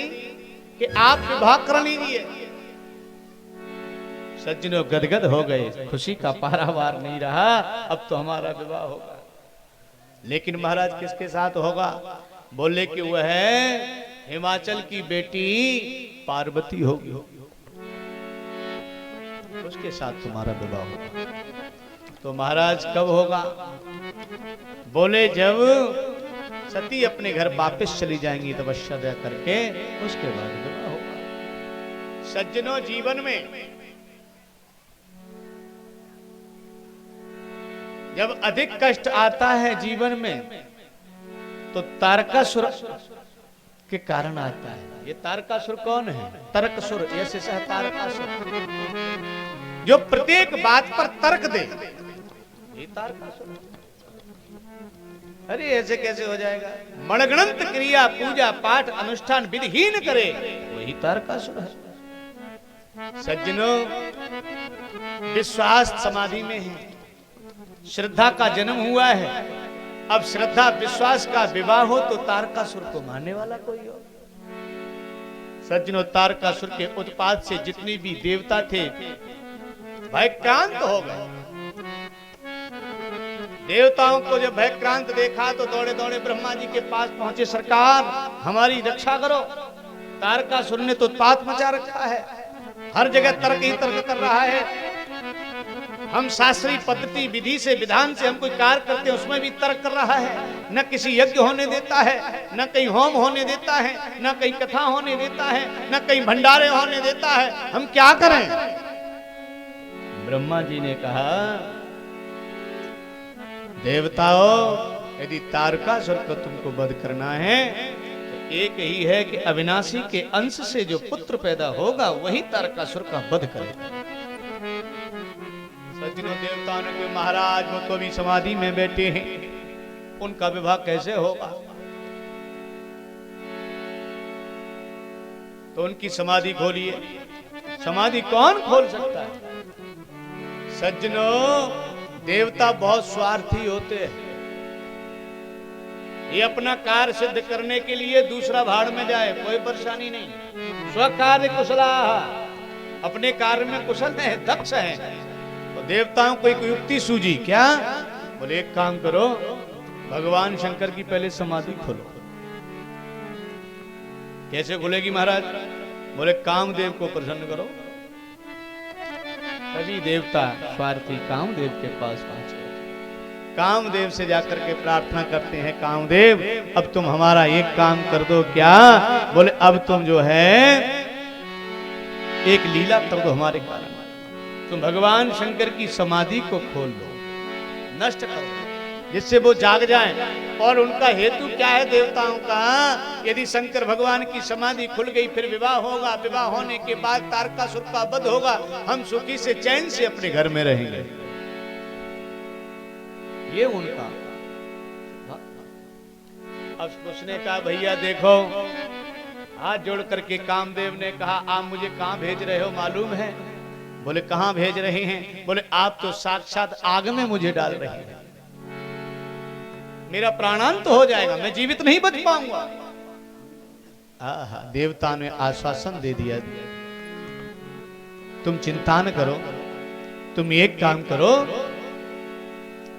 कि आप विवाह कर लीजिए। सज्जनों गदगद हो गए, खुशी का पारावार नहीं रहा, अब तो हमारा विवाह होगा। लेकिन महाराज किसके साथ होगा? बोले कि वह है हिमाचल की बेटी पार्वती होगी, उसके साथ तुम्हारा विवाह होगा। तो महाराज कब होगा? बोले जब सती अपने घर वापस चली जाएंगी तपस्या करके, उसके बाद विवाह होगा। सज्जनों जीवन में जब अधिक कष्ट आता है जीवन में तो तारकासुर के कारण आता है। ये तारकासुर कौन है? तर्कसुर, ऐसे सह तारकासुर, जो प्रत्येक बात पर तर्क दे, ये तारकासुर। अरे ऐसे कैसे हो जाएगा? मणगणंत क्रिया पूजा पाठ अनुष्ठान विधिहीन करे, वही तारकासुर है। सज्जनों विश्वास समाधि में है, श्रद्धा का जन्म हुआ है। अब श्रद्धा विश्वास का विवाह हो तो तारकासुर को मारने वाला कोई हो। सज्जनों तारकासुर के उत्पात से जितने भी देवता थे भयक्रांत हो गए। देवताओं को जब भयक्रांत देखा तो दौड़े दौड़े ब्रह्मा जी के पास पहुंचे, सरकार हमारी रक्षा करो, तारकासुर ने तो उत्पात मचा रखा है, हर जगह तर्क ही तर्क कर रहा है। हम शास्त्रीय पद्धति विधि से विधान से हम कोई कार्य करते हैं उसमें भी तर्क कर रहा है, न किसी यज्ञ होने देता है, न कहीं होम होने देता है, न कहीं कथा होने देता है, न कहीं भंडारे होने देता है, हम क्या करें? ब्रह्मा जी ने कहा देवताओं यदि तारकासुर को तुमको वध करना है तो एक ही है कि अविनाशी के अंश से जो पुत्र पैदा होगा वही तारकासुर का वध करेगा। सज्जनों देवताओं ने कहा महाराज वो तो अभी समाधि में बैठे हैं, उनका विवाह कैसे होगा? तो उनकी समाधि खोलिए। समाधि कौन खोल सकता है? सज्जनों देवता बहुत स्वार्थी होते हैं, ये अपना कार्य सिद्ध करने के लिए दूसरा भाड़ में जाए कोई परेशानी नहीं। स्वकार्य कुशला, अपने कार्य में कुशल है, दक्ष है। तो देवताओं को एक युक्ति सूझी, क्या? बोले एक काम करो, भगवान शंकर की पहले समाधि खोलो। कैसे खुलेगी महाराज? बोले कामदेव को प्रसन्न करो। सभी देवता स्वार्थी कामदेव के पास पहुंचे, कामदेव से जाकर के प्रार्थना करते हैं, कामदेव अब तुम हमारा एक काम कर दो। क्या? बोले अब तुम जो है एक लीला कर दो हमारे कारण, तुम भगवान शंकर की समाधि को खोल दो, नष्ट कर दो, जिससे वो जाग जाएं। और उनका हेतु क्या है देवताओं का? यदि शंकर भगवान की समाधि खुल गई फिर विवाह होगा, विवाह होने के बाद तारकासुर का वध होगा, हम सुखी से चैन से अपने घर में रहेंगे, ये उनका। अब उसने कहा भैया देखो, हाथ जोड़ करके कामदेव ने कहा आप मुझे कहां भेज रहे हो मालूम है? बोले कहां भेज रहे हैं? बोले आप तो साक्षात आग में मुझे डाल रहे हैं, मेरा प्राणांत हो जाएगा, मैं जीवित नहीं बच पाऊंगा। देवता ने आश्वासन दे दिया, तुम चिंता न करो, तुम एक काम करो,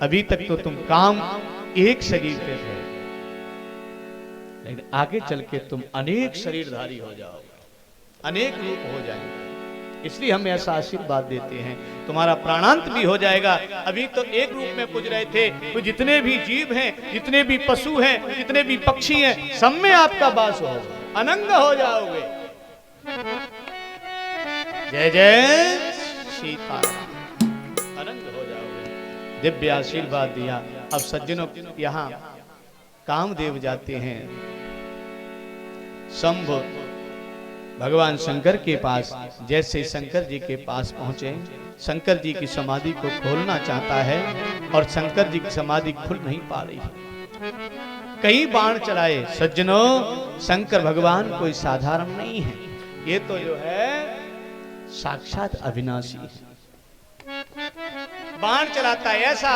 अभी तक तो तुम काम एक शरीर पे थे, लेकिन आगे चल के तुम अनेक शरीरधारी हो जाओगे, अनेक रूप हो जाएंगे, इसलिए हम ऐसा आशीर्वाद देते हैं, तुम्हारा प्राणांत भी हो जाएगा। अभी तो एक रूप में पूज रहे थे, तो जितने भी जीव हैं, जितने भी पशु हैं, जितने भी पक्षी हैं, सब में आपका वास होगा, अनंग हो जाओगे। जय जय सीता, अनंग हो जाओगे। दिव्य आशीर्वाद दिया। अब सज्जनों यहाँ कामदेव जाते हैं शंभु भगवान शंकर के पास। जैसे शंकर जी के पास पहुंचे, शंकर जी की समाधि को खोलना चाहता है और शंकर जी की समाधि खुल नहीं पा रही है, कई बाण चलाए। सज्जनों शंकर भगवान कोई साधारण नहीं है, ये तो जो है साक्षात अविनाशी है। बाण चलाता है ऐसा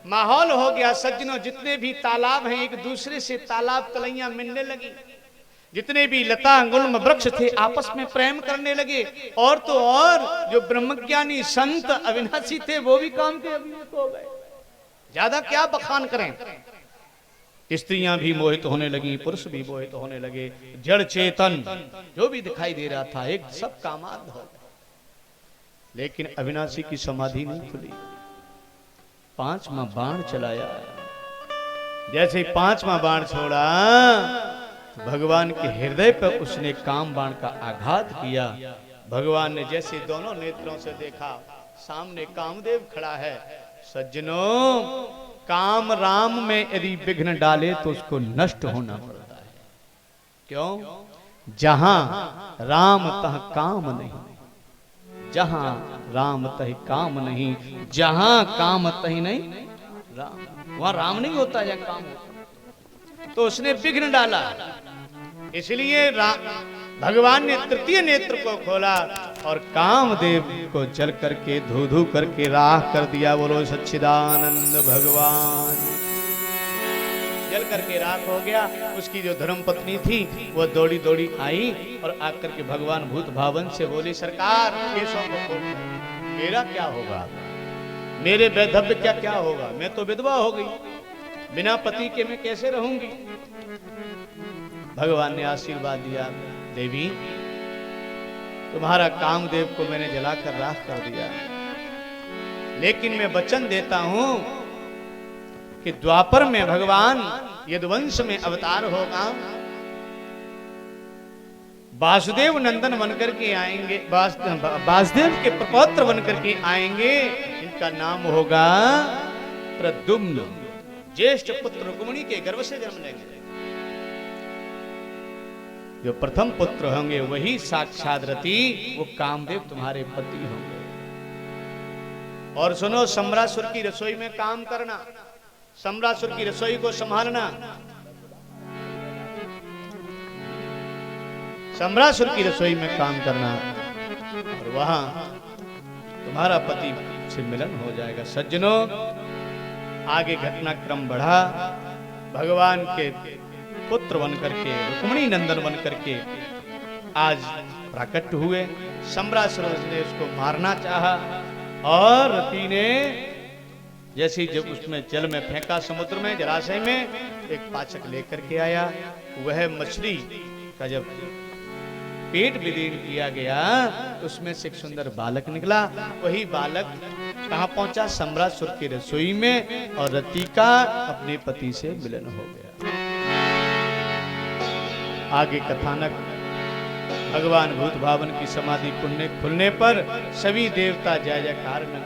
माहौल हो गया सज्जनों, जितने भी तालाब हैं एक दूसरे से तालाब तलैया मिलने लगी, जितने भी लता गुल्म वृक्ष थे आपस में प्रेम करने लगे, और तो और जो ब्रह्मज्ञानी संत अविनाशी थे वो भी काम के अभिभूत हो गए। ज्यादा क्या बखान करें, स्त्रियां भी मोहित होने लगी, पुरुष भी मोहित होने लगे, जड़ चेतन जो भी दिखाई दे रहा था एक सब कामाद हो गए। लेकिन अविनाशी की समाधि नहीं खुली। पांचवा बाण चलाया, जैसे ही पांचवा बाण छोड़ा तो भगवान के हृदय पर उसने काम बाण का आघात किया। भगवान ने जैसे दोनों नेत्रों से देखा, सामने कामदेव खड़ा है। सज्जनों, काम राम में यदि विघ्न डाले तो उसको नष्ट होना पड़ता है। क्यों? जहां राम तह काम नहीं, जहां राम तह काम नहीं, जहां काम तह नहीं राम, वहां राम नहीं होता जहां काम होता। तो उसने विघ्न डाला, इसलिए भगवान ने तृतीय नेत्र को खोला और कामदेव को जल करके धू धू करके राख कर दिया। बोलो सच्चिदानंद भगवान। जल करके राख हो गया। उसकी जो धर्म पत्नी थी वो दौड़ी दौड़ी आई और आकर के भगवान भूत भावन से बोली, सरकार केशों को खोल, मेरा क्या होगा, मेरे वैधव्य क्या क्या होगा, मैं तो विधवा हो गई, बिना पति के मैं कैसे रहूंगी। भगवान ने आशीर्वाद दिया, देवी तुम्हारा कामदेव को मैंने जलाकर राख कर दिया, लेकिन मैं वचन देता हूं कि द्वापर में भगवान यदुवंश में अवतार होगा, वासुदेव नंदन बनकर के आएंगे, वासुदेव के प्रपौत्र बनकर के आएंगे। इनका नाम होगा प्रद्युम्न, ज्येष्ठ पुत्र रुक्मिणी के गर्भ से जन्म लेंगे। जो प्रथम पुत्र होंगे वही साक्षात रति, वो कामदेव तुम्हारे पति होंगे। और सुनो, सम्रासुर की रसोई में काम करना, सम्रासुर की रसोई को संभालना, सम्रासुर की रसोई में काम करना, और वहां तुम्हारा पति से मिलन हो जाएगा। सज्जनों, आगे घटनाक्रम बढ़ा। भगवान के पुत्र बनकर के, रुक्मिणी नंदन बनकर के आज प्रकट हुए। सम्रासुर ने उसको मारना चाहा और रति ने जैसे जब उसमें जल में फेंका, समुद्र में जलाशय में, एक पाचक लेकर के आया। वह मछली का जब पेट विदीर्ण किया गया, उसमें से एक सुंदर बालक निकला। वही बालक कहां पहुंचा? सम्रासुर की रसोई में, और रति का अपने पति से मिलन हो गया। आगे कथानक, भगवान भूत भावन की समाधि खुलने पर सभी देवता जय जयकार में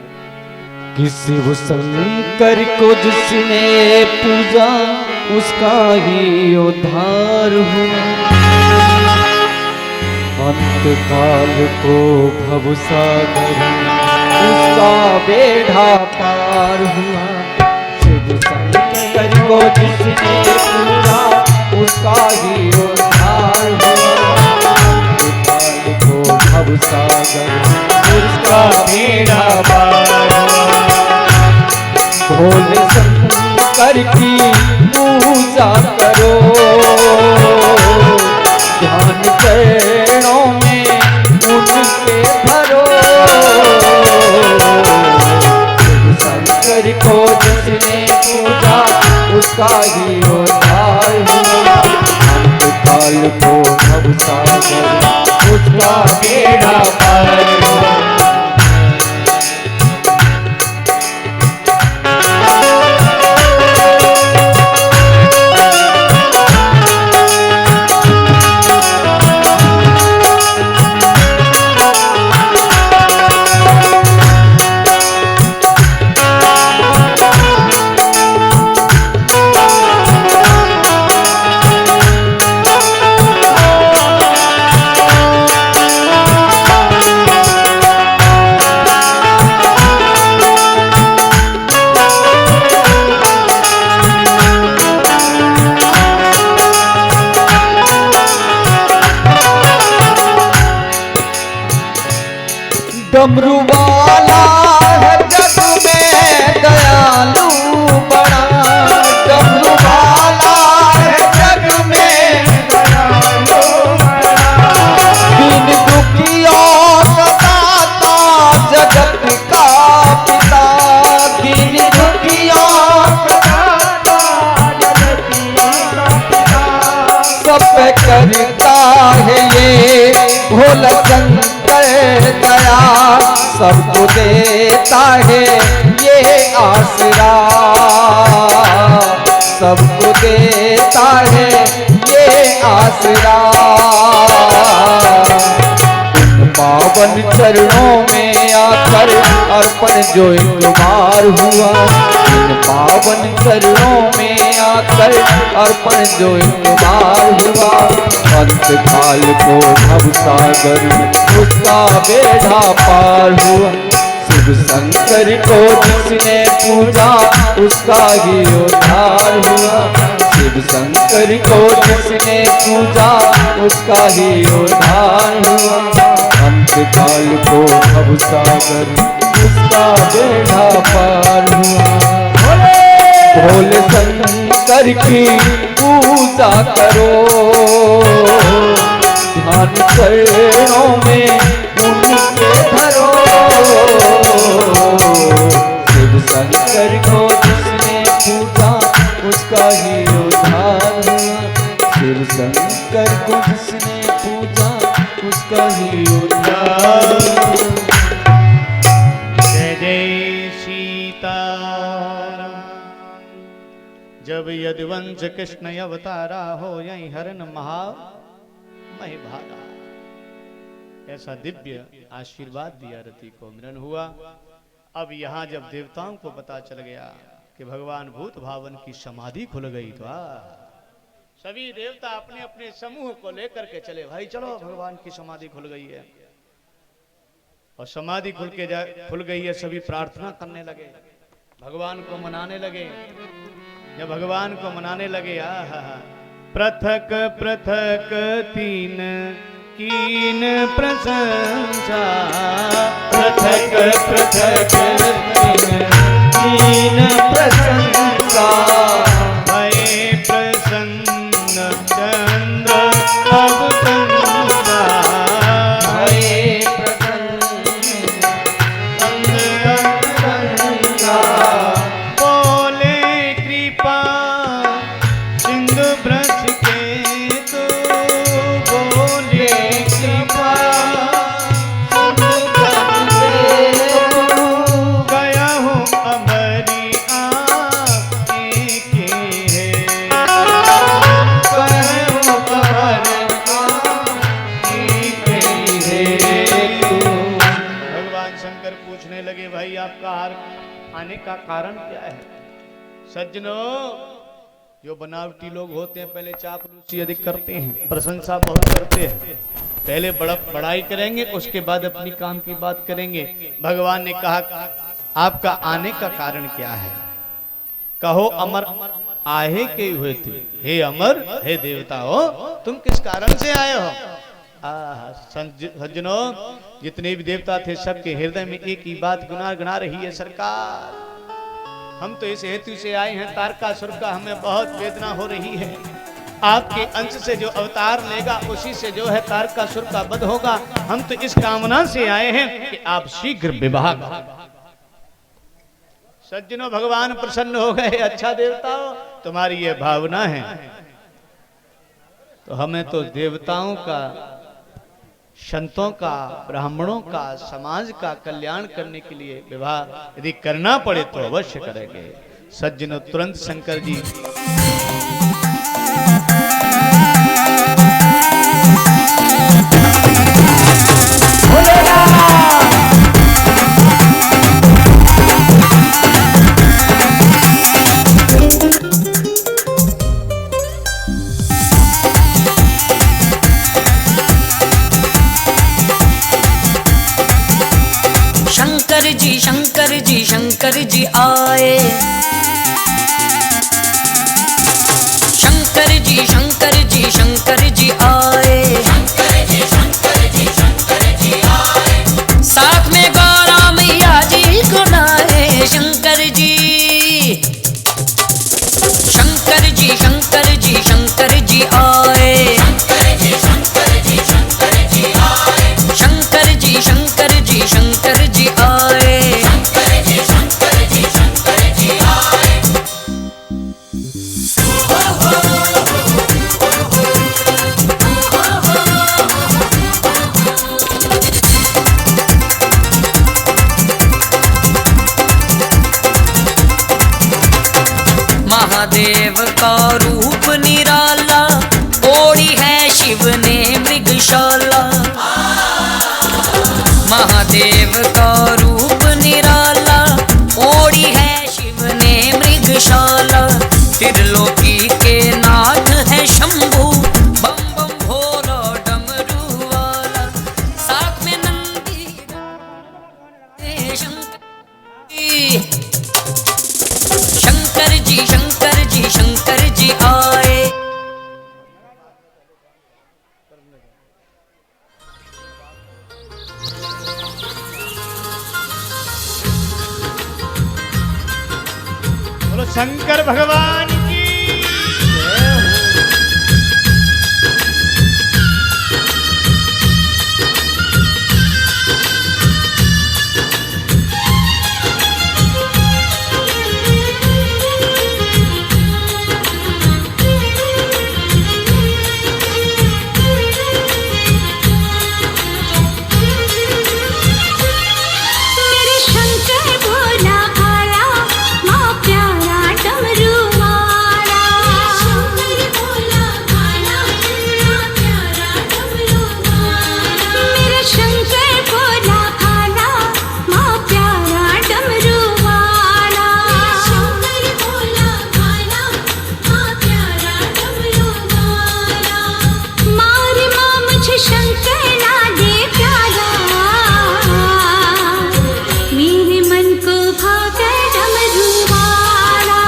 किसी वो शंकर को जिसने पूजा उसका ही उद्धार हुआ, अंत काल को भवसागर उसका बेड़ा पार हुआ। शिव शंकर को जिसने पूजा उसका ही उद्धार हुआ, अंत काल को भवसागर उसका बेड़ा पार हुआ। भोले शंकर की पूजा करो, ध्यान चरणों में उनके धरो। शंकर को जिसने पूजा उसका ही उद्धार हुआ, अंत काल को भवसागर उसका बेड़ा पार हुआ। डमरू वाला है जग में दयालु बड़ा, डमरू वाला है जग में दयालु बड़ा, दीन दुखियों का दाता जगत का पिता, दीन दुखियों का दाता जगत का पिता, सब पे करता है ये भोला शंकर दया, सबको देता है ये आसरा, सबको देता है ये आसरा। पावन चरणों में आकर अर्पण जो एक बार हुआ, इन पावन चरणों में आकर अर्पण जो एक बार हुआ, अंत काल को भव सागर उसका बेड़ा पार हुआ, शिव शंकर को जिसने पूजा उसका ही उद्धार हुआ, शिव शंकर को जिसने पूजा उसका ही उद्धार हुआ, अंत काल को भव सागर उसका बेड़ा पार हुआ। भोले शंकर की पूजा करो, ध्यान चरणों में उनके धरो, शिव शंकर को जिसने पूजा उसका ही उद्धार हुआ, शिव शंकर को जिसने पूजा उसका ही उद्धार। जय जय सीताराम। जब यदुवंश कृष्ण अवतारा हो यही हरन महा महिभारा, ऐसा दिव्य आशीर्वाद दिया रति को मिलन हुआ। अब यहाँ जब देवताओं को पता चल गया कि भगवान भूत भावन की समाधि खुल गई, तो सभी देवता अपने अपने समूह को लेकर के चले, भाई चलो भगवान की समाधि खुल गई है। और समाधि खुल गई है, सभी प्रार्थना करने लगे, भगवान को मनाने लगे। जब भगवान को मनाने लगे, पृथक पृथक तीन कीन प्रशंसा, पृथक पृथक तीन प्रशंसा, भय प्रसन्न चंद्र अब कंसा, भय प्रसन्न कंसा, बोले कृपा सिंधु ब्रज के तो, बोले कृपा सिंधु ब्रज के तो, गया हूँ अमरी आँखें के है, गया हूँ अमरी आँखें के है तू। भगवान शंकर पूछने लगे, भाई आपका आने का कारण क्या है? सज्जनों, जो बनावटी लोग होते हैं पहले चापलूसी अधिक करते हैं, प्रशंसा बहुत करते हैं, पहले बड़ाई करेंगे उसके बाद अपनी काम की बात करेंगे। भगवान ने कहा, आपका आने का कारण क्या है? कहो अमर आहे के हुए थे, हे अमर हे देवता हो, तुम किस कारण से आए हो? सज्जनों, जितने भी देवता थे सबके हृदय में एक ही बात गुनगुना रही है, सरकार हम तो इस हेतु से आए हैं, तारकासुर का हमें बहुत वेदना हो रही है, आपके अंश से जो अवतार लेगा उसी से जो है तारकासुर का वध होगा। हम तो इस कामना से आए हैं कि आप शीघ्र विवाह। सज्जनों, भगवान प्रसन्न हो गए, अच्छा देवताओं तुम्हारी ये भावना है, तो हमें तो देवताओं का, संतों का, ब्राह्मणों का, समाज का कल्याण करने के लिए विवाह यदि करना पड़े तो अवश्य करेंगे। सज्जनों, तुरंत शंकर जी शंकर जी आए, महादेव का रूप निराला, ओढ़ी है शिव ने मृगशाला। महादेव का रूप निराला, ओढ़ी है शिव ने मृगशाला। त्रिलोकी के नाथ है शंभू, बम बम भोला डमरू वाला। साथ में नंदी शंकर जी, शंकर जी, शंकर जी आए। बोलो शंकर भगवान की जय हो। मेरे शंकर भोला भाला, माँ प्यारा डमरू वाला। शंकर भोला भाला, माँ प्यारा डमरू वाला। मेरे शंकर भोला भाला, माँ प्यारा डमरू वाला। शंकर भोला भाला, माँ प्यारा डमरू वाला। मारे माँ मुझे शंकर लागे प्यारा, मेरे मन को भागे डमरू वाला।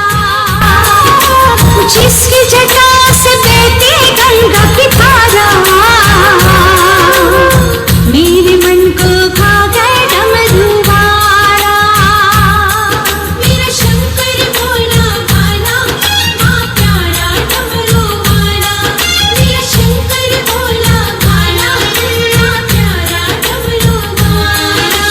जिसकी जटा से बहती गंगा की धारा, मेरे मन को भागे डमरू वाला। मेरा शंकर भोला भाला, माँ प्यारा डमरू वाला। मेरा शंकर भोला भाला, माँ प्यारा डमरू वाला।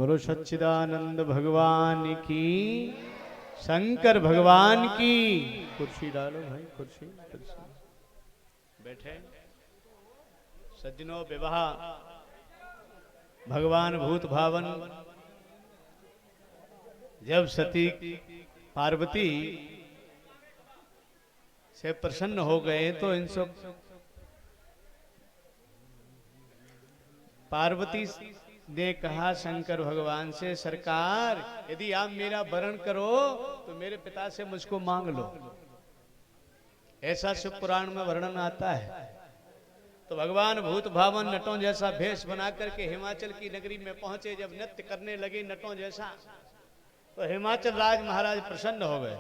बोलो सच्चिदानंद भगवान की, शंकर भगवान की। कुर्सी डालो भाई, कुर्सी बैठे। सज्जनों, विवाह भगवान भूत भावन जब सती पार्वती से प्रसन्न हो गए तो इन सब पार्वती ने कहा शंकर भगवान से, सरकार यदि आप मेरा वरण करो तो मेरे पिता से मुझको मांग लो। ऐसा शिव पुराण में वर्णन आता है। तो भगवान भूत भावन नटों जैसा भेष बना करके हिमाचल की नगरी में पहुंचे। जब नृत्य करने लगे नटों जैसा, तो हिमाचल राज महाराज प्रसन्न हो गए।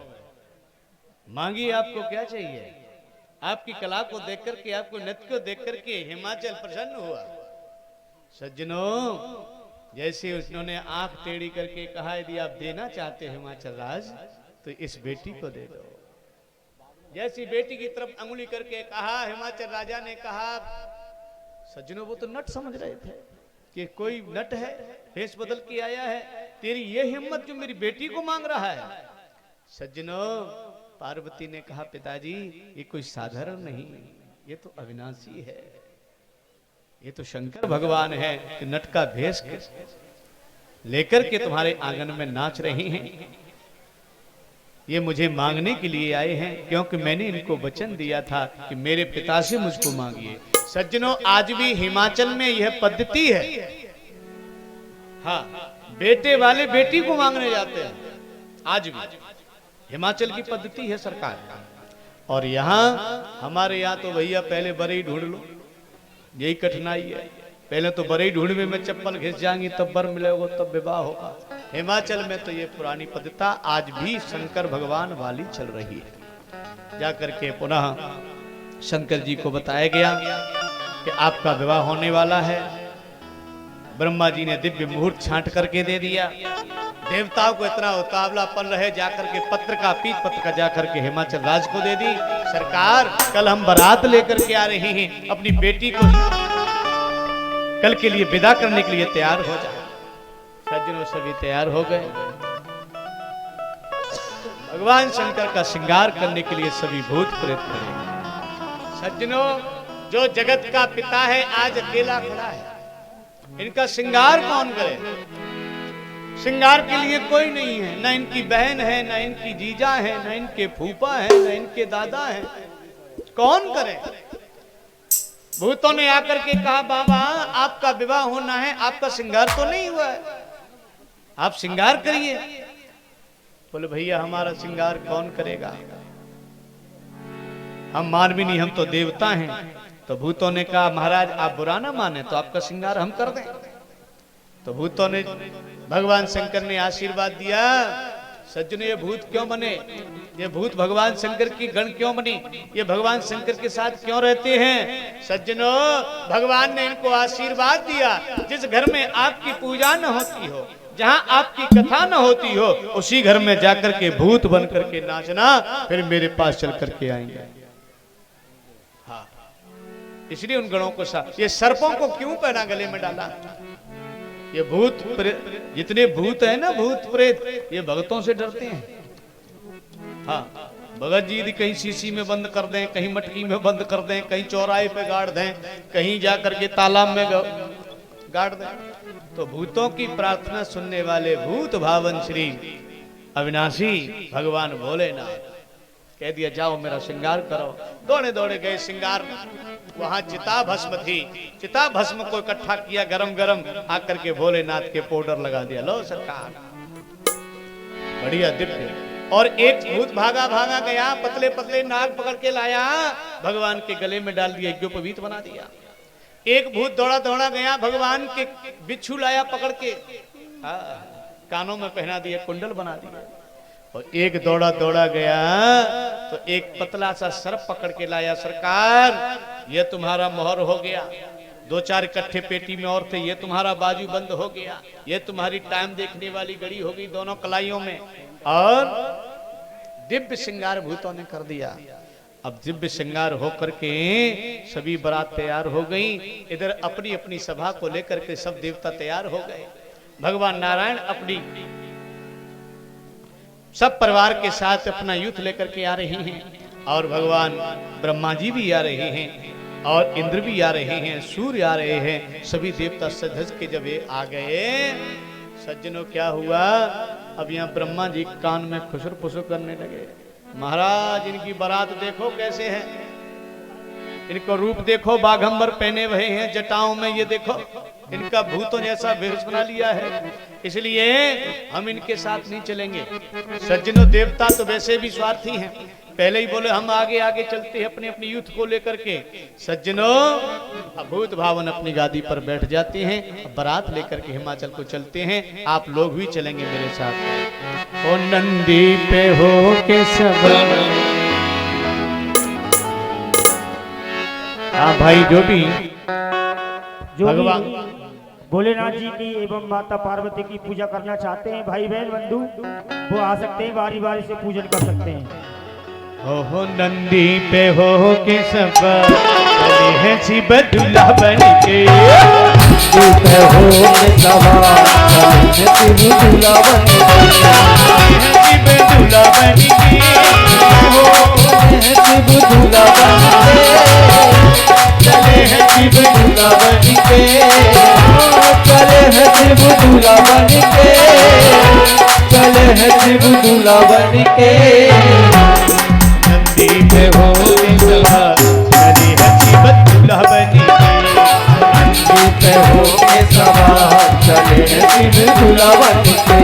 मांगिए आपको क्या चाहिए। आपकी कला को देख करके, आपको नृत्य को देख करके हिमाचल प्रसन्न हुआ। सज्जनों, जैसे उन्होंने आंख टेढ़ी करके कहा, यदि आप देना चाहते हैं हिमाचल राज तो इस बेटी को दे दो। जैसी बेटी की तरफ अंगुली करके कहा, हिमाचल राजा ने कहा, सज्जनों वो तो नट समझ रहे थे कि कोई नट है, भेष बदल के आया है, तेरी ये हिम्मत जो मेरी बेटी को मांग रहा है। सज्जनों, पार्वती ने कहा, पिताजी ये कोई साधारण नहीं, ये तो अविनाशी है, ये तो शंकर भगवान है कि नट का भेष लेकर के तुम्हारे आंगन में नाच रही हैं। ये मुझे मांगने के लिए आए हैं, क्योंकि मैंने इनको वचन दिया था कि मेरे पिता से मुझको मांगिए। सज्जनों, आज भी हिमाचल में यह पद्धति है। हाँ, बेटे वाले बेटी को मांगने जाते हैं। आज भी हिमाचल की पद्धति है सरकार। और यहाँ हमारे यहाँ तो भैया पहले बरई ढूंढ लो, यही कठिनाई है। पहले तो बरई ढूंढने में चप्पल घिस जाएंगी, तब बर मिलेगा, तब विवाह होगा। हिमाचल में तो ये पुरानी पद्धति आज भी शंकर भगवान वाली चल रही है। जाकर के पुनः शंकर जी को बताया गया कि आपका विवाह होने वाला है। ब्रह्मा जी ने दिव्य मुहूर्त छांट करके दे दिया। देवताओं को इतना उतावलापन रहे, जाकर के पत्र का, पीत पत्र का जाकर के हिमाचल राज को दे दी। सरकार, कल हम बारात लेकर के आ रहे हैं, अपनी बेटी को कल के लिए विदा करने के लिए तैयार हो जाए। सज्जनों, सभी तैयार हो गए। भगवान शंकर का श्रृंगार करने के लिए सभी भूत प्रेत खड़े। सज्जनों, जो जगत का पिता है आज अकेला खड़ा है, इनका श्रृंगार कौन करे। श्रृंगार के लिए कोई नहीं है, न इनकी बहन है, न इनकी जीजा है, न इनके फूफा है, न इनके दादा है। कौन करे। भूतों ने आकर के कहा, बाबा आपका विवाह होना है, आपका श्रृंगार तो नहीं हुआ है, आप श्रृंगार करिए। बोले भैया हमारा श्रृंगार कौन करेगा, हम मानवी नहीं, हम तो देवता हैं। तो भूतों ने कहा, महाराज आप बुरा ना माने तो आपका श्रृंगार हम कर दें। तो भूतों ने, भगवान शंकर ने आशीर्वाद दिया। सज्जनों, ये भूत क्यों बने, ये भूत भगवान शंकर की गण क्यों बनी, ये भगवान शंकर के साथ क्यों रहते हैं। सज्जनों, भगवान ने इनको आशीर्वाद दिया, जिस घर में आपकी पूजा न होती हो, जहां आपकी कथा न होती हो, उसी घर में जाकर के भूत बन करके नाचना, फिर मेरे पास चल करके आएंगे। हाँ, इसलिए उन गणों को ये सर्पों को क्यों पहना गले में डाला। ये भूत जितने भूत है ना, भूत प्रेत, ये भगतों से डरते हैं। हाँ, भगत जी यदि कहीं शीशी में बंद कर दें, कहीं मटकी में बंद कर दें, कहीं चौराहे पे गाड़ दें, कहीं जाकर के तालाब में गाड़ दें, तो भूतों की प्रार्थना सुनने वाले भूत भावन श्री अविनाशी भगवान भोलेनाथ कह दिया, जाओ मेरा श्रृंगार करो। दौड़े दौड़े गए श्रृंगार, वहां चिता भस्म थी, चिता भस्म को इकट्ठा किया गरम गरम, आकर के भोलेनाथ के पाउडर लगा दिया। लो सरकार, बढ़िया दिव्य। और एक भूत भागा भागा गया, पतले पतले नाग पकड़ के लाया, भगवान के गले में डाल दिया, यज्ञोपवीत बना दिया। एक भूत दौड़ा दौड़ा गया, भगवान के बिच्छू लाया पकड़ के, कानों में पहना दिया, कुंडल बना दिया। और एक दौड़ा दौड़ा गया तो एक पतला सा सर्प पकड़ के लाया, सरकार ये तुम्हारा मोहर हो गया। दो चार इकट्ठे पेटी में और थे, ये तुम्हारा बाजू बंद हो गया, ये तुम्हारी टाइम देखने वाली घड़ी हो गई दोनों कलाइयों में। और दिव्य श्रृंगार भूतों ने कर दिया। अब दिव्य श्रृंगार होकर के सभी बारात तैयार हो गई। इधर अपनी अपनी सभा को लेकर के सब देवता तैयार हो गए। भगवान नारायण अपनी सब परिवार के साथ अपना युद्ध लेकर के आ रहे हैं और भगवान ब्रह्मा जी भी आ रहे हैं और इंद्र भी आ रहे हैं, सूर्य आ रहे हैं, सभी देवता सज के जब ये आ गए, सज्जनों क्या हुआ, अब यहाँ ब्रह्मा जी कान में खुसर फुसर करने लगे। महाराज इनकी बारात देखो कैसे है, इनको रूप देखो, बाघंबर पहने हुए हैं, जटाओं में ये देखो, इनका भूतों जैसा वेश बना लिया है, इसलिए हम इनके साथ नहीं चलेंगे। सज्जनों देवता तो वैसे भी स्वार्थी हैं, पहले ही बोले हम आगे आगे चलते हैं अपने अपने युद्ध को लेकर के। सज्जनों अभूत भावन अपनी गादी पर बैठ जाते हैं, बारात लेकर के हिमाचल को चलते हैं, आप लोग भी चलेंगे मेरे साथ। ओ नंदी पे हो के सब, हाँ भाई जो भी भगवान भोलेनाथ जी की एवं माता पार्वती की पूजा करना चाहते हैं, भाई बहन बंधु वो आ सकते हैं, बारी बारी से पूजन कर सकते हैं। हो नंदी पे हो के सब चले हैं शिव दूल्हा बन के, पे हो के सवार चले हैं शिव दूल्हा बन के, शिव दूल्हा बन के, शिव दूल्हा बन के, चले हैं शिव दूल्हा बन के, चले हैं शिव दूल्हा बन के, चले हैं शिव दूल्हा बन के। नंदी पे हो के सवार चले हैं शिव दूल्हा बन के, नंदी पे हो के सवार चले हैं शिव दूल्हा बन के।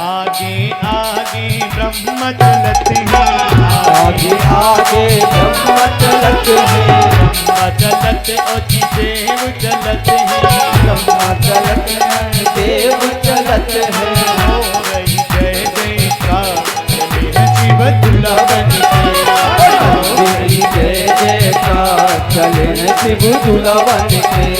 आगे आगे ब्रह्मा चलत है, ब्रह्मा चलत ओजी देव चलत है, ब्रह्मा चलत है, देव चलत है, हो रही जय जयकार चले हैं शिव दूल्हा बन के, तेरी जय जयकार चले हैं शिव दूल्हा बन के।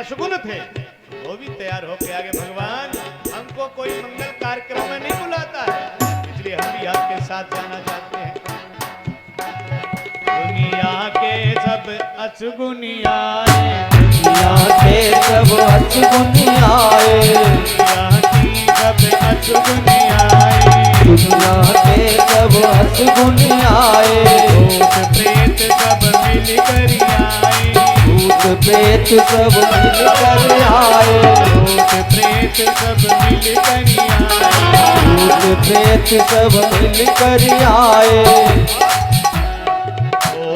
अशुगुन थे वो भी तैयार होके आगे, भगवान हमको कोई मंगल कार्यक्रम में नहीं बुलाता है, इसलिए हम भी आपके साथ जाना चाहते हैं। दुनिया के सब अशुगुनी आए, दुनिया के सब अशुगुनी आए, दुनिया की सब अशुगुनी आए, दुनिया के सब अशुगुनी आए, भूत प्रेत सब मिल कर आए, भूत प्रेत सब मिल कर आए, भूत प्रेत सब मिल कर आए, भूत प्रेत सब मिल कर आए। हो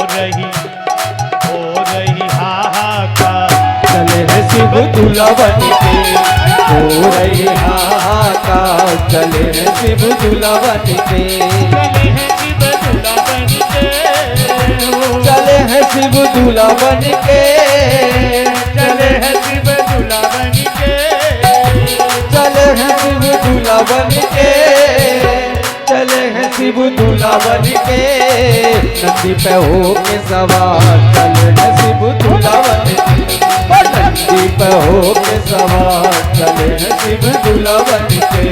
रही हाहाकार चले हैं शिव दूल्हा बन के, हो रही हाहाकार चले हैं शिव दूल्हा बन के, चले हैं शिव दूल्हा बन के, चले हैं शिव दूल्हा बन के, चले हैं शिव दूल्हा बन के, चले हैं शिव दूल्हा बन के, चले हैं शिव दूल्हा बन के। नंदी पे हो के सवार चले हैं शिव दूल्हा बन के, नंदी पे हो के सवार चले हैं शिव दूल्हा बन के।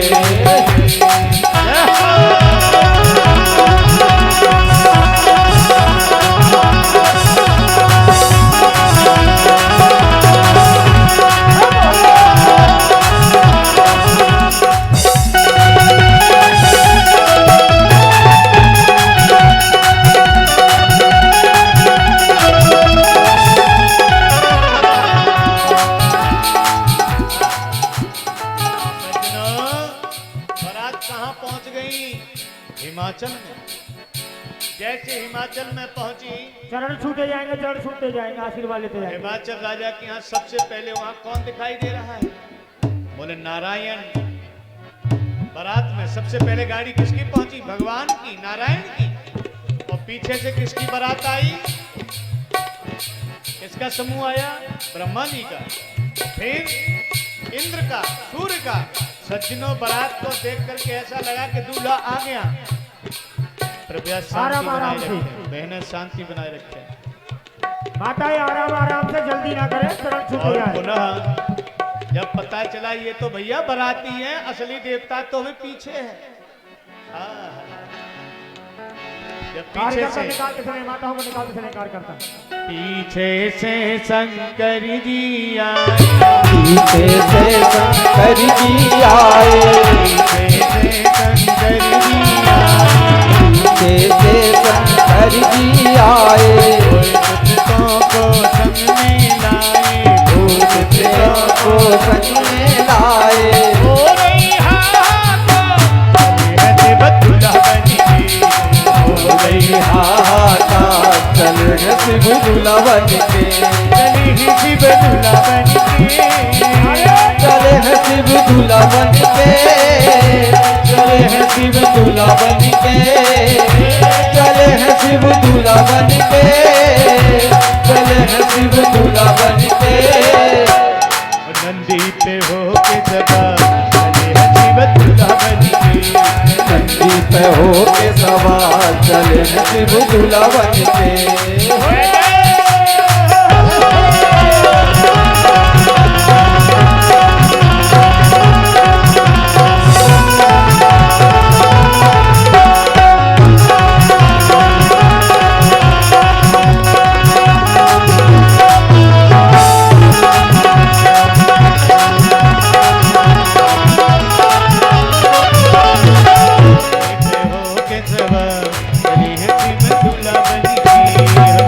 हिमाचल में पहुंची। चरण छूटे जाएंगे, चरण छूटते जाएंगे, आशीर्वाद लेते जाएंगे। हिमाचल राजा के यहाँ सबसे पहले वहां कौन दिखाई दे रहा है? बोले नारायण। बारात में सबसे पहले गाड़ी किसकी पहुंची? भगवान की, नारायण की। और पीछे से किसकी बारात आई? किसका समूह आया? ब्रह्मा जी का, फिर इंद्र का, सूर्य का। सज्जनों, बारात को देख करके ऐसा लगा कि दूल्हा आ गया। कृपया शांति बनाए रखें, बहनें शांति बनाए रखें। माताएं आराम आराम से, जल्दी ना करें, चरण छूटे और जाए। पुनः जब पता चला ये तो भैया बाराती है, असली देवता तो हमें पीछे है। जब पीछे से निकालते समय, माताओं को निकालते समय कार्य करता है। पीछे से शंकर जी आए, पीछे से शंकर जी आए, पीछे से शंकर जी आए, पीछे से शंकर जी आए। भूतों को संग में लाए, भूतों को संग में लाए। हो रही दूल्हा बनी, हो रही हाहाकार, चल है शिव दूल्हा बन के। चली ही शिव दूल्हा बनी, चले हैं शिव दूल्हा बन के, चले हैं शिव दूल्हा बन के, चले हैं शिव दूल्हा बन के, चले हैं शिव दूल्हा बन के। नंदी पे हो के सवार, चले हैं शिव दूल्हा बन के। नंदी पे हो के सवार, चले हैं शिव दूल्हा बन के।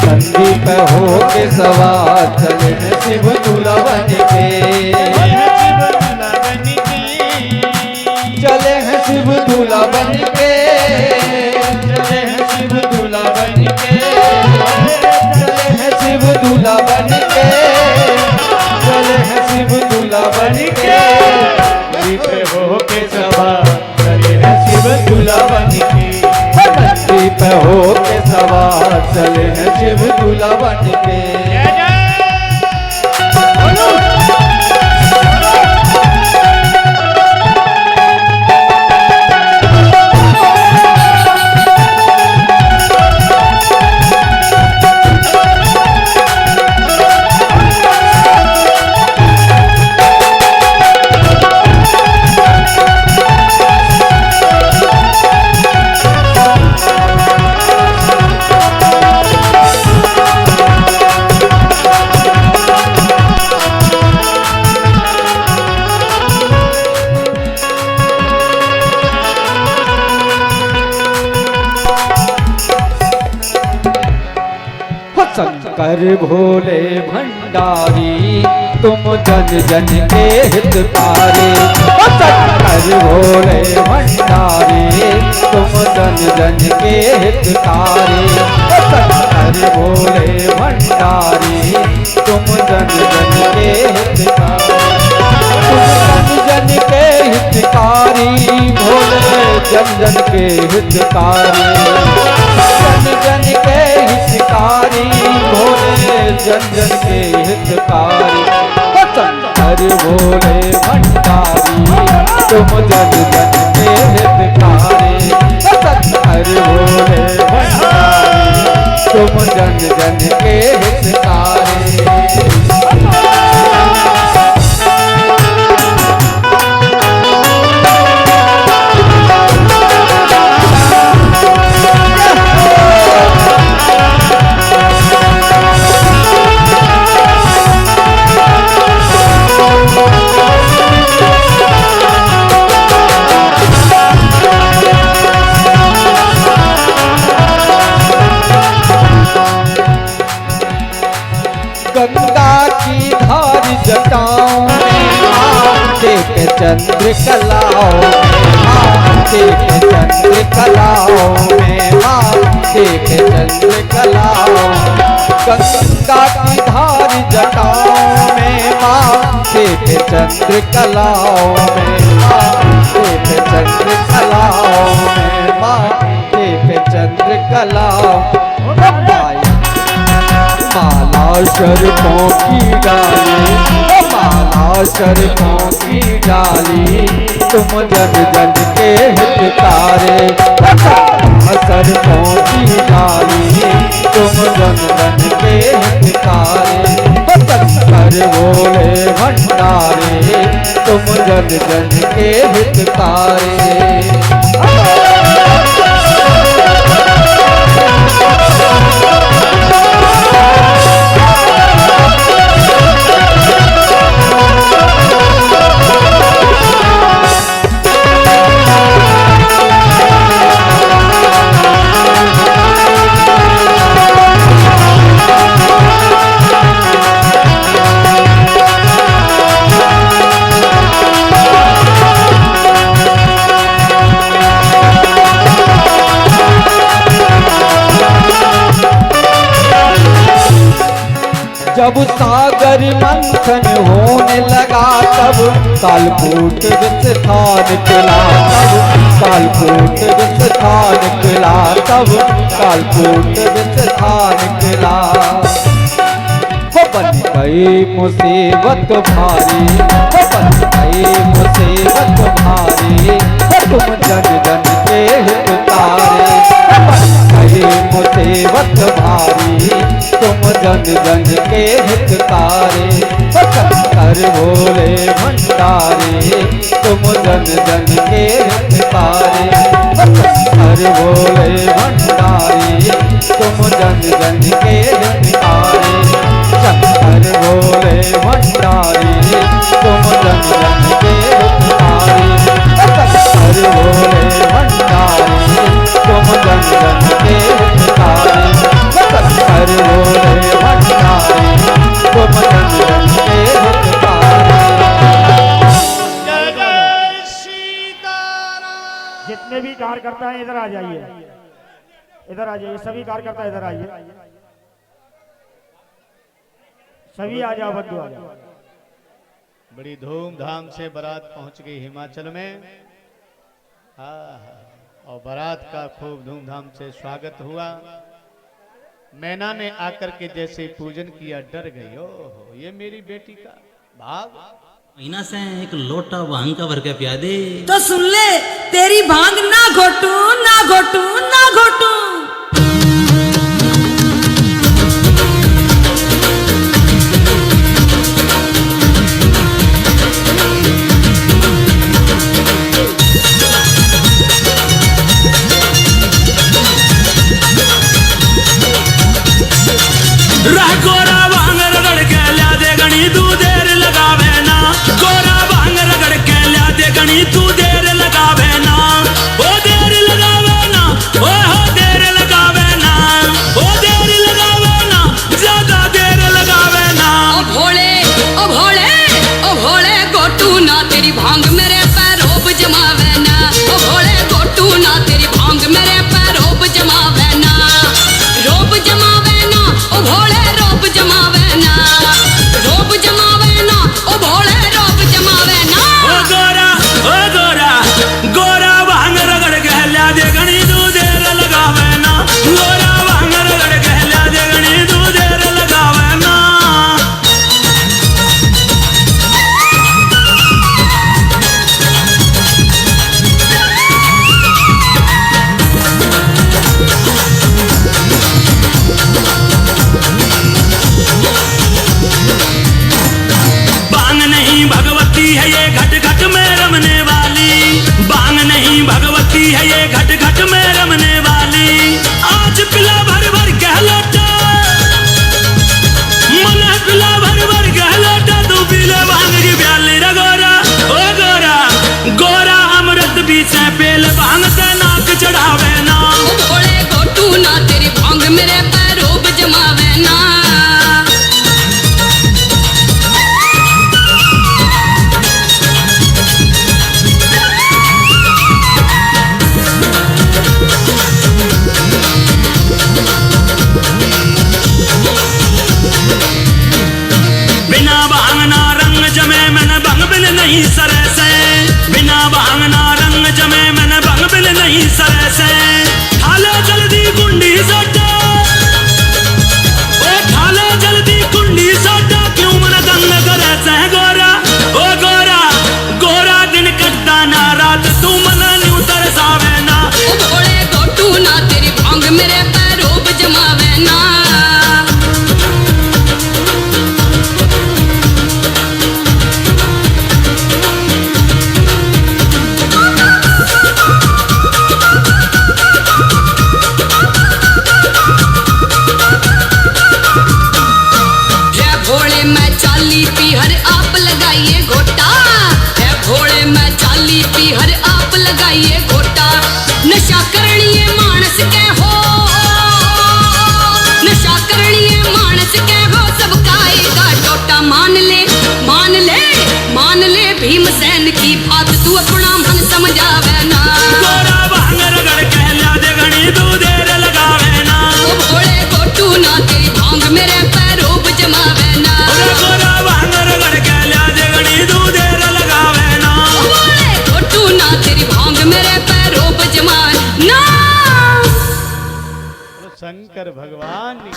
नंदी पे हो के सवार, चले हैं शिव दूल्हा बन के। चले हैं शिव दूल्हा बन के, चले हैं शिव दूल्हा बन के, चले हैं शिव दूल्हा बन के, चले हैं शिव दूल्हा बन के। नंदी पे हो के सवार, चले हैं शिव दूल्हा बन के। नंदी पे हो के सवार, चले हैं शिव दूल्हा बन के। शंकर भोले भंडारी, तुम जन जन के हितकारी। शंकर भोले भंडारी, तुम जन जन के हितकारी। शंकर भोले भंडारी, तुम जन जन के हितकारी। तुम जन जन के हितकारी, भोले जन जन के हितकारी। जन जन के हितकारी, भोले जन जन के हितकारी। शंकर भोले भंडारी, तुम जन जन के हितकारी। शंकर भोले भंडारी, तुम जन जन के हितकारी। गंगा की धार जटाओं में आते के चंद्र कलाओं में आते के चंद्र कलाओं में आते के चंद्र कलाओं गंगा की धार जटाओं में आते के चंद्र कलाओं में आते के चंद्र कलाओं में आते के चंद्र कलाओं माला शर्फों की डाली माला शर्फों की डाली तुम जन जन के हितकारे शर्फों की डाली तुम जन जन के हितकारे कर बोले भंडारे तुम जन जन के हितकारे जब सागर मंथन होने लगा तब कालकूट विस्थान निकला तब कालकूट विस्थान निकला तब कालकूट विस्थान निकला बन गई मुसीबत भारी बन गई मुसीबत भारी तुम जन जन के हितकारे मुसीबत भारी तुम जन जन के हितकारे कर बोले भंडारे तुम जन जन के हितकारे कर बोले भंडारे तुम जन जन के हितकारे कर बोले भंडारे तुम जन जन के हितकारे कर बोले भंडारे तुम जन जन के हितकारे कर बोले भंडारे तुम जन जन के हितकारे। जय जय सीताराम। जितने भी कार्यकर्ता हैं इधर आ जाइए, इधर आ जाइए, सभी कार्यकर्ता इधर आइए, सभी आ जाओ, बंधु आ जाओ। बड़ी धूमधाम से बारात पहुंच गई हिमाचल में। हाँ, और बारात का खूब धूमधाम से स्वागत हुआ। मैना ने आकर के जैसे पूजन किया डर गई, ओहो ये मेरी बेटी का भाग। महीना से एक लोटा भांग का भर के पिया दे। तो सुन ले, तेरी भांग ना घोटू ना घोटू ना घोटू। गोरा भांग रगड़ के ला दे गणी तू देर लगावे ना। गोरा भांग रगड़ के ला दे गणी तू देर लगावे ना। ओ देर लगावे ना, ओ हो देर लगावे ना, ओ देर लगावे ना, ज्यादा देर लगावे ना। ओ भोले ओ भोले ओ भोले गोटू ना तेरी भांग मेरे पैरों पे जमावे ना। ओ भोले गोटू ना तेरी भांग मेरे पैरों पे जमावे ना। रोब जमावे ना ओ भोले रोब जमावे ना। रोब जमावे ना ओ भोले रोब जमावे ना। ओ गोरा गोरा भांग रगड़ के ला दे गणी तू देर लगावे ना। गोरा भांग रगड़ के ला दे गणी तू देर लगावे ना। बांग नहीं भगवती है ये घट घट में रमने वाली। बांग नहीं भगवती है ये घट घट में रमने वाली। आज पिला भर भर कह लोटा, मन पिला भर भर कह लोटा, तू पीले भांग की प्याली रे गोरा। ओ गोरा गोरा अमृत पीछे पेल भांग से नाक चढ़ावे ना। ओ भोले गोटू ना तेरी भांग मेरे पैरों पे जमावे ना। नहीं सरे से, बिना भांग ना रंग जमे मैंने भंग बिल नहीं सरे से। ठाले जल्दी कुंडी सोटा, ओ ठाले जल्दी कुंडी सोटा, क्यों मन दंग करे से गोरा, ओ गोरा गोरा दिन कटता ना रात, तू मन न्यू तरसावे ना। ओ भोले गोटू ना तेरी भांग मेरे पैरों पे जमावे ना। लगाइए घोटा, नशा करनिए मानस के हो, नशा करनिए मानस के हो, सबका आएगा टोटा। मान ले मान ले मान ले भीमसेन की बात, तू अपना मन समझावे ना। गोरा भांग रगड़ के ला दे घनी, तू देर लगावे ना। ओ भोले गोटू ना तेरी भांग मेरे पैरों पे जमावे ना। गोरा भांग रगड़ के ला दे घनी, तू देर लगावे ना। ओ भोले गोटू ना तेरी भांग मेरे पैरों पे जमावे ना। शंकर भगवान की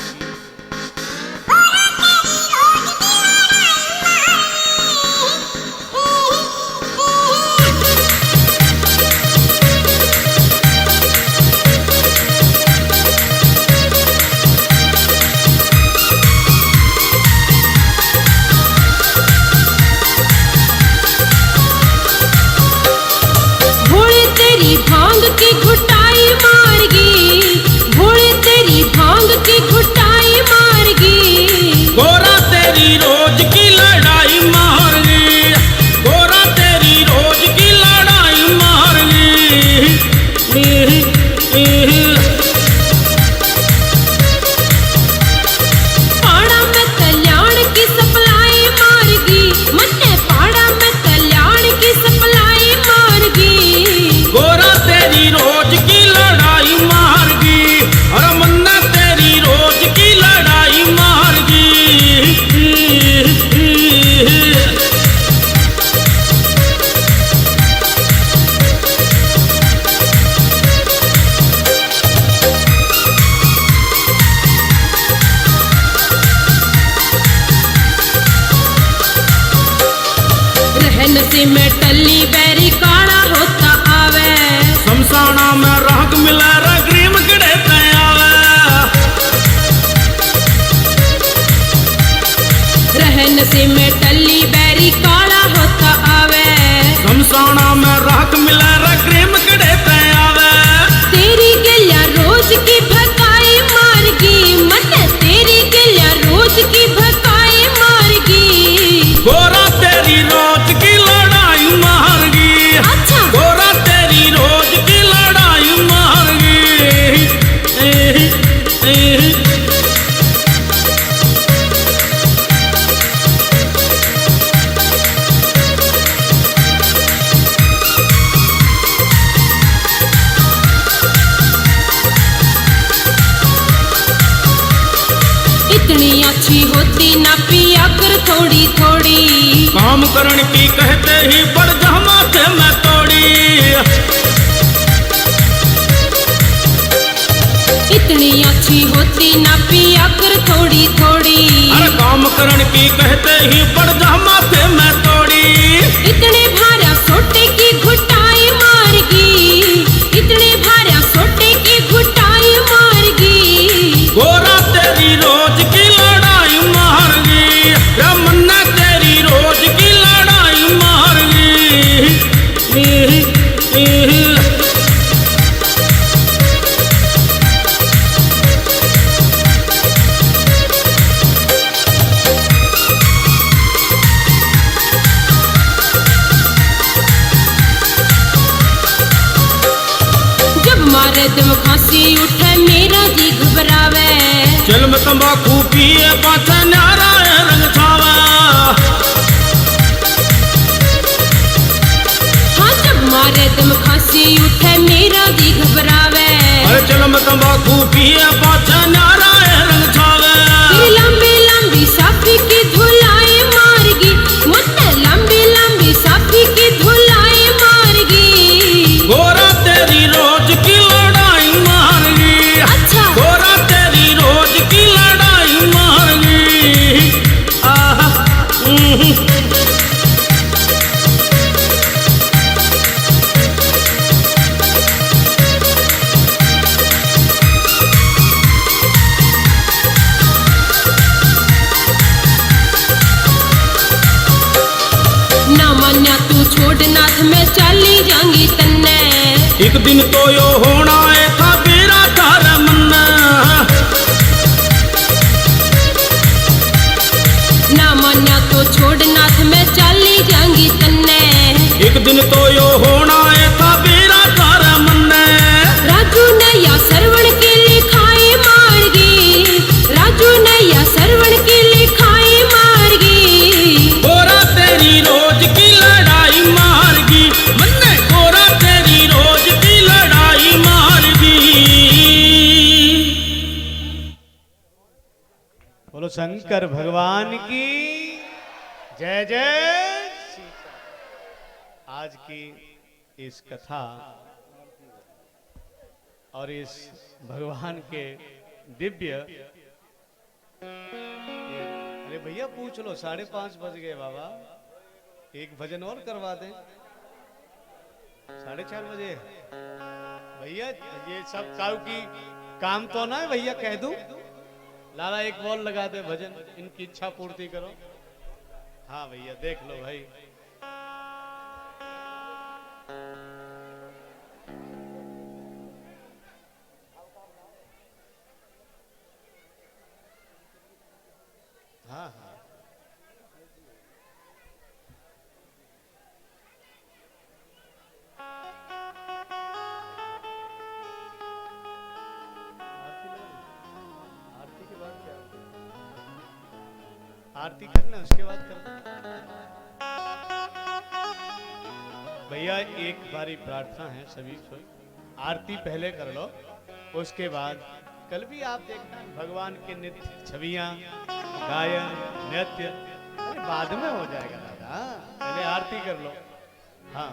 भोले तेरी भांग की घुटाई मारगी, भोले तेरी भांग की घुटाई मारगी। गोरा तेरी रोज की लड़ाई मारगी, गोरा तेरी रोज की लड़ाई मारगी। पाड़ा में कल्याण की सप्लाई मारगी, मन्ने पाड़ा में कल्याण की सप्लाई मारगी। गोरा तेरी रोज की लड़ाई मारगी, और मन्ना तेरी रोज की लड़ाई मारगी। रहन से में टल्ली बैरी काला होता आवे, शमशाना में राग मिला ग्रीम कड़े आवे। रहन से में टल्ली बैरी काला होता आवे। शमशाना में राग मिला ग्रीम कड़े आवे। तेरी गलिया रोज की भकाई मारगी, मन तेरी गलिया रोज की भकाई मारगी। गोरा तेरी रोज की लड़ाई मारगी, अच्छा गोरा तेरी रोज की लड़ाई मारगी। इतनी अच्छी होती ना पिया कर थोड़ी थोड़ी, काम करण की कहते ही बढ़ जमा से मैं तोड़ी। इतनी अच्छी होती ना पिया कर थोड़ी थोड़ी। अरे काम करण की कहते ही बढ़ जमा से मैं तोड़ी। इतने भारा सोटे की घुटाई मारगी, इतने भारा सोटे की घुटाई मारगी। गोरा तेरी रोज की लड़ाई मारगी, रमन्ना तेरी रोज की लड़ाई मारगी। जब मारे दम खांसी उठे मेरा जी घबरावे, चल में तंबाकू पिए पाछा न्यारा रंग छावा। हाँ जब मारे दम खांसी उठे मेरा जी घबरावे। अरे चल में तंबाकू पिए पाछा न्यारा रंग छावा। फिर लंबी लंबी साफी की धुलाई मारगी, मुन्ने लंबी लंबी साफी ना मान्या तू छोड़ नाथ में चली जाऊंगी तन्ने। एक दिन तो यो होना है था मेरा थारा मन। ना मान्या तो छोड़ नाथ में चली जाऊंगी तन्ने। एक दिन तो यो होना है था मेरा थारा मन। राजू ने या सरवण के लिखाई मारगी। राजू ने या सरवण के लिखाई मारगी। गोरा तेरी रोज की लड़ाई मारगी। मन्ने गोरा तेरी रोज की लड़ाई मारगी। बोलो शंकर भगवान की जय जय। आज की इस कथा और इस भगवान के दिव्य, अरे भैया पूछ लो, 5:30 बज गए बाबा, एक भजन और करवा दें। 4:30 बजे भैया, ये सब काऊ की काम तो ना है भैया, कह दूं लाला एक बॉल लगा दे, भजन इनकी इच्छा पूर्ति करो। हाँ भैया देख लो भाई। हाँ हाँ आरती के बाद क्या, आरती करना उसके बाद करना। भैया एक बारी प्रार्थना है सभी से, आरती पहले कर लो, उसके बाद कल भी आप देखना भगवान के नित्य छवियां, गायन, नृत्य, अरे बाद में हो जाएगा दादा, पहले आरती कर लो। हाँ,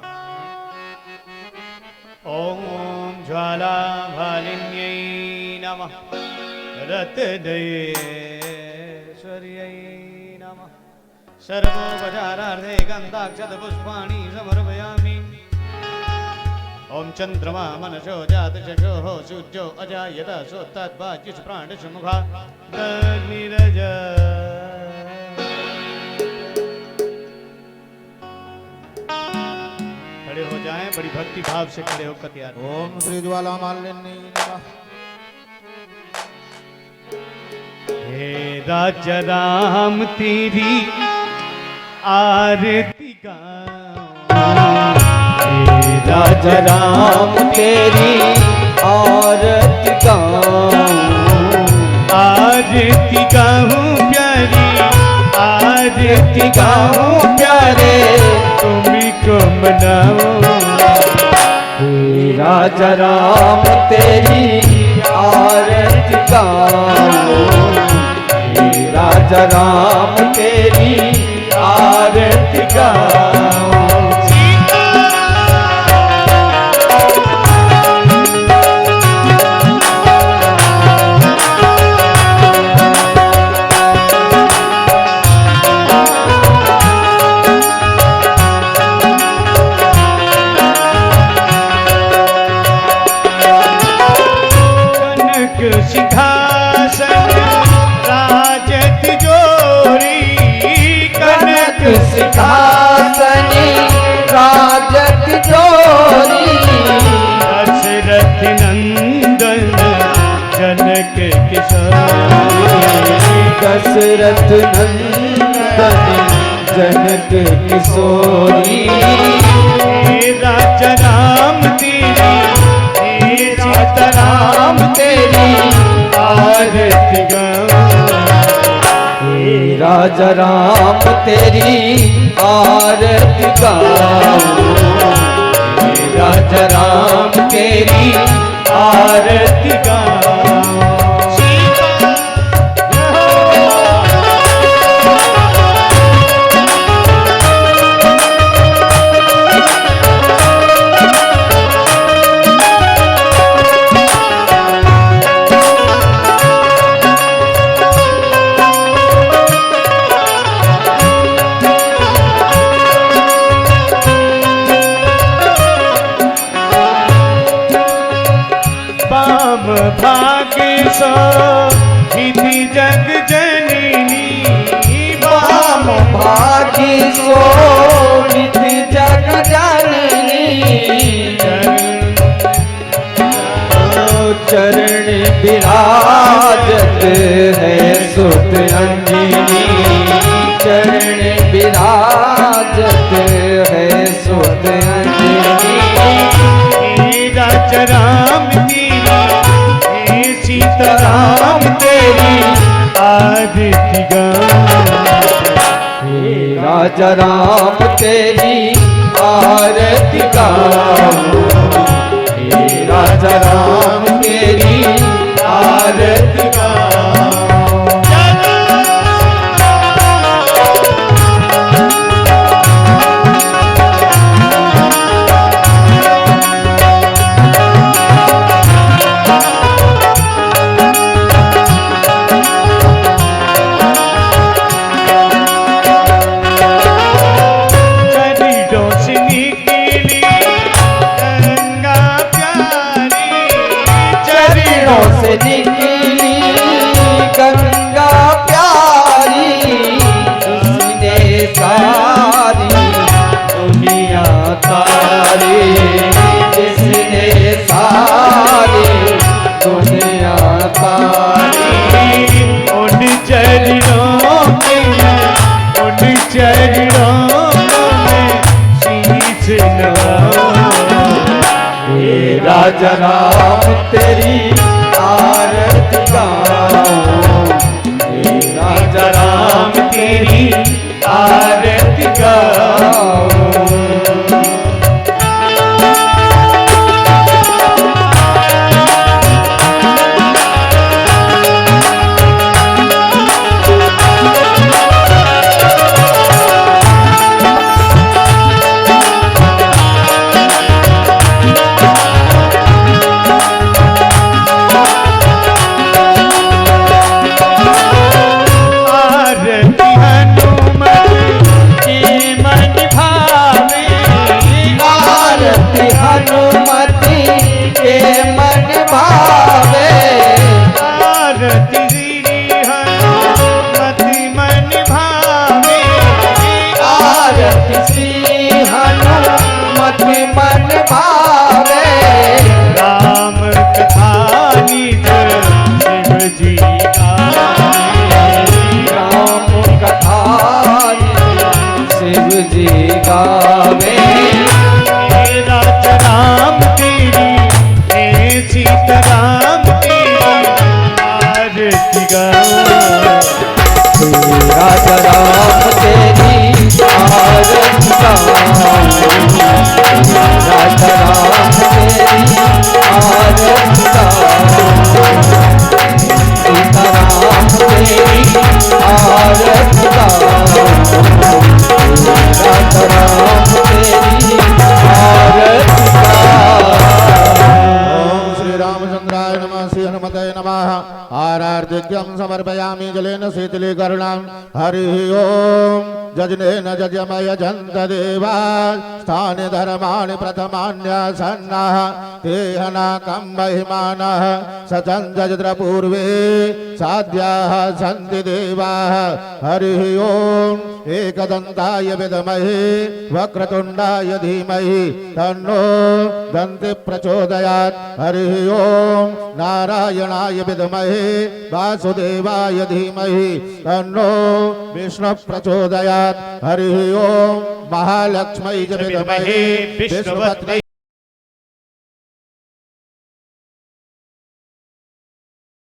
ओम ज्वाला भालिन्यै नमः, रत्नयै नमः, सर्वोपचारार्थे गन्धाक्षत पुष्पाणि समर्पयामि। ओम चंद्रमा मनसो जात चक्षुः सूर्यो अजायत सोत्तद्वाच्युष प्राणश मुखा नीरज। खड़े हो जाएं, बड़ी भक्ति भाव से खड़े होकर तैयार। ओम श्री ज्वाला मालिनी नमः। हे राजा राम तेरी आरती गाऊं, हे राजा राम तेरी आरती गाऊं, आरती गाऊं प्यारी, आरती गाऊं प्यारे तुम्ही को मनाऊं। हे राजा राम तेरी आरती गाऊं, हे राजा राम तेरी आरती गाऊं। सिंहासन राजत जोरी, कनक सिंहासन राजत जोरी, दशरथ नंदन जनक किशोरी, दशरथ नंदन जनक किशोरी। हे राजा राम तेरी, हे सीता राम तेरी आरती गाऊं, हे राजा राम तेरी आरती गाऊं, हे राजा राम तेरी आरती गाऊं। शोभित जग जननी चरण विराजत है सुत अंजनी चरण विराजत है सुत अंजनी राजा राम तेरी हे सीताराम तेरी आरती गाऊं राजा राम तेरी आरती गाऊं राजा राम तेरी आरती गाऊं निकली गंगा प्यारी जिसने सारी दुनिया तारी जिसने सारी दुनिया तारी उन चरणों में शीश नवाऊं राजा राम तेरी आरती गाऊं राजा राम तेरी आरती गाऊं हनुमति के मन भावे आरती श्री हनुमति मन भावे आरती श्री हनुमति मन भावे राम कथा निज शिव जी राम कथा शिव जी गावे राजा राम तेरी हे सीताराम तेरी आरती गाऊं राजा राम तेरी आरती गाऊं राजा राम तेरी आरती गाऊं सीताराम तेरी आरती गाऊं राजा राम तेरी आरती ओम श्री रामचंद्राय नमः श्री हनुमते नमः आरार्तिक्यं समर्पयामि जलेन शीतलीकरणं हरि ओम जजनेन जजमय जन्त देवा स्थानि धर्माणि प्रथमान्यासन्नः तेहनाकं महिमानः सचन्दजत्र पूर्वे साध्याः सन्ति देवाः हरि ओम एकदन्ताय विद्महे वक्रतुण्डाय धीमहि तन्नो दन्ति प्रचोदयात् हरि ओम नारायणाय विद्महे वासुदेवाय धीमहि तन्नो विष्णु प्रचोदयात् हरि ओम महालक्ष्मी च विद्महे विष्णुपत्नी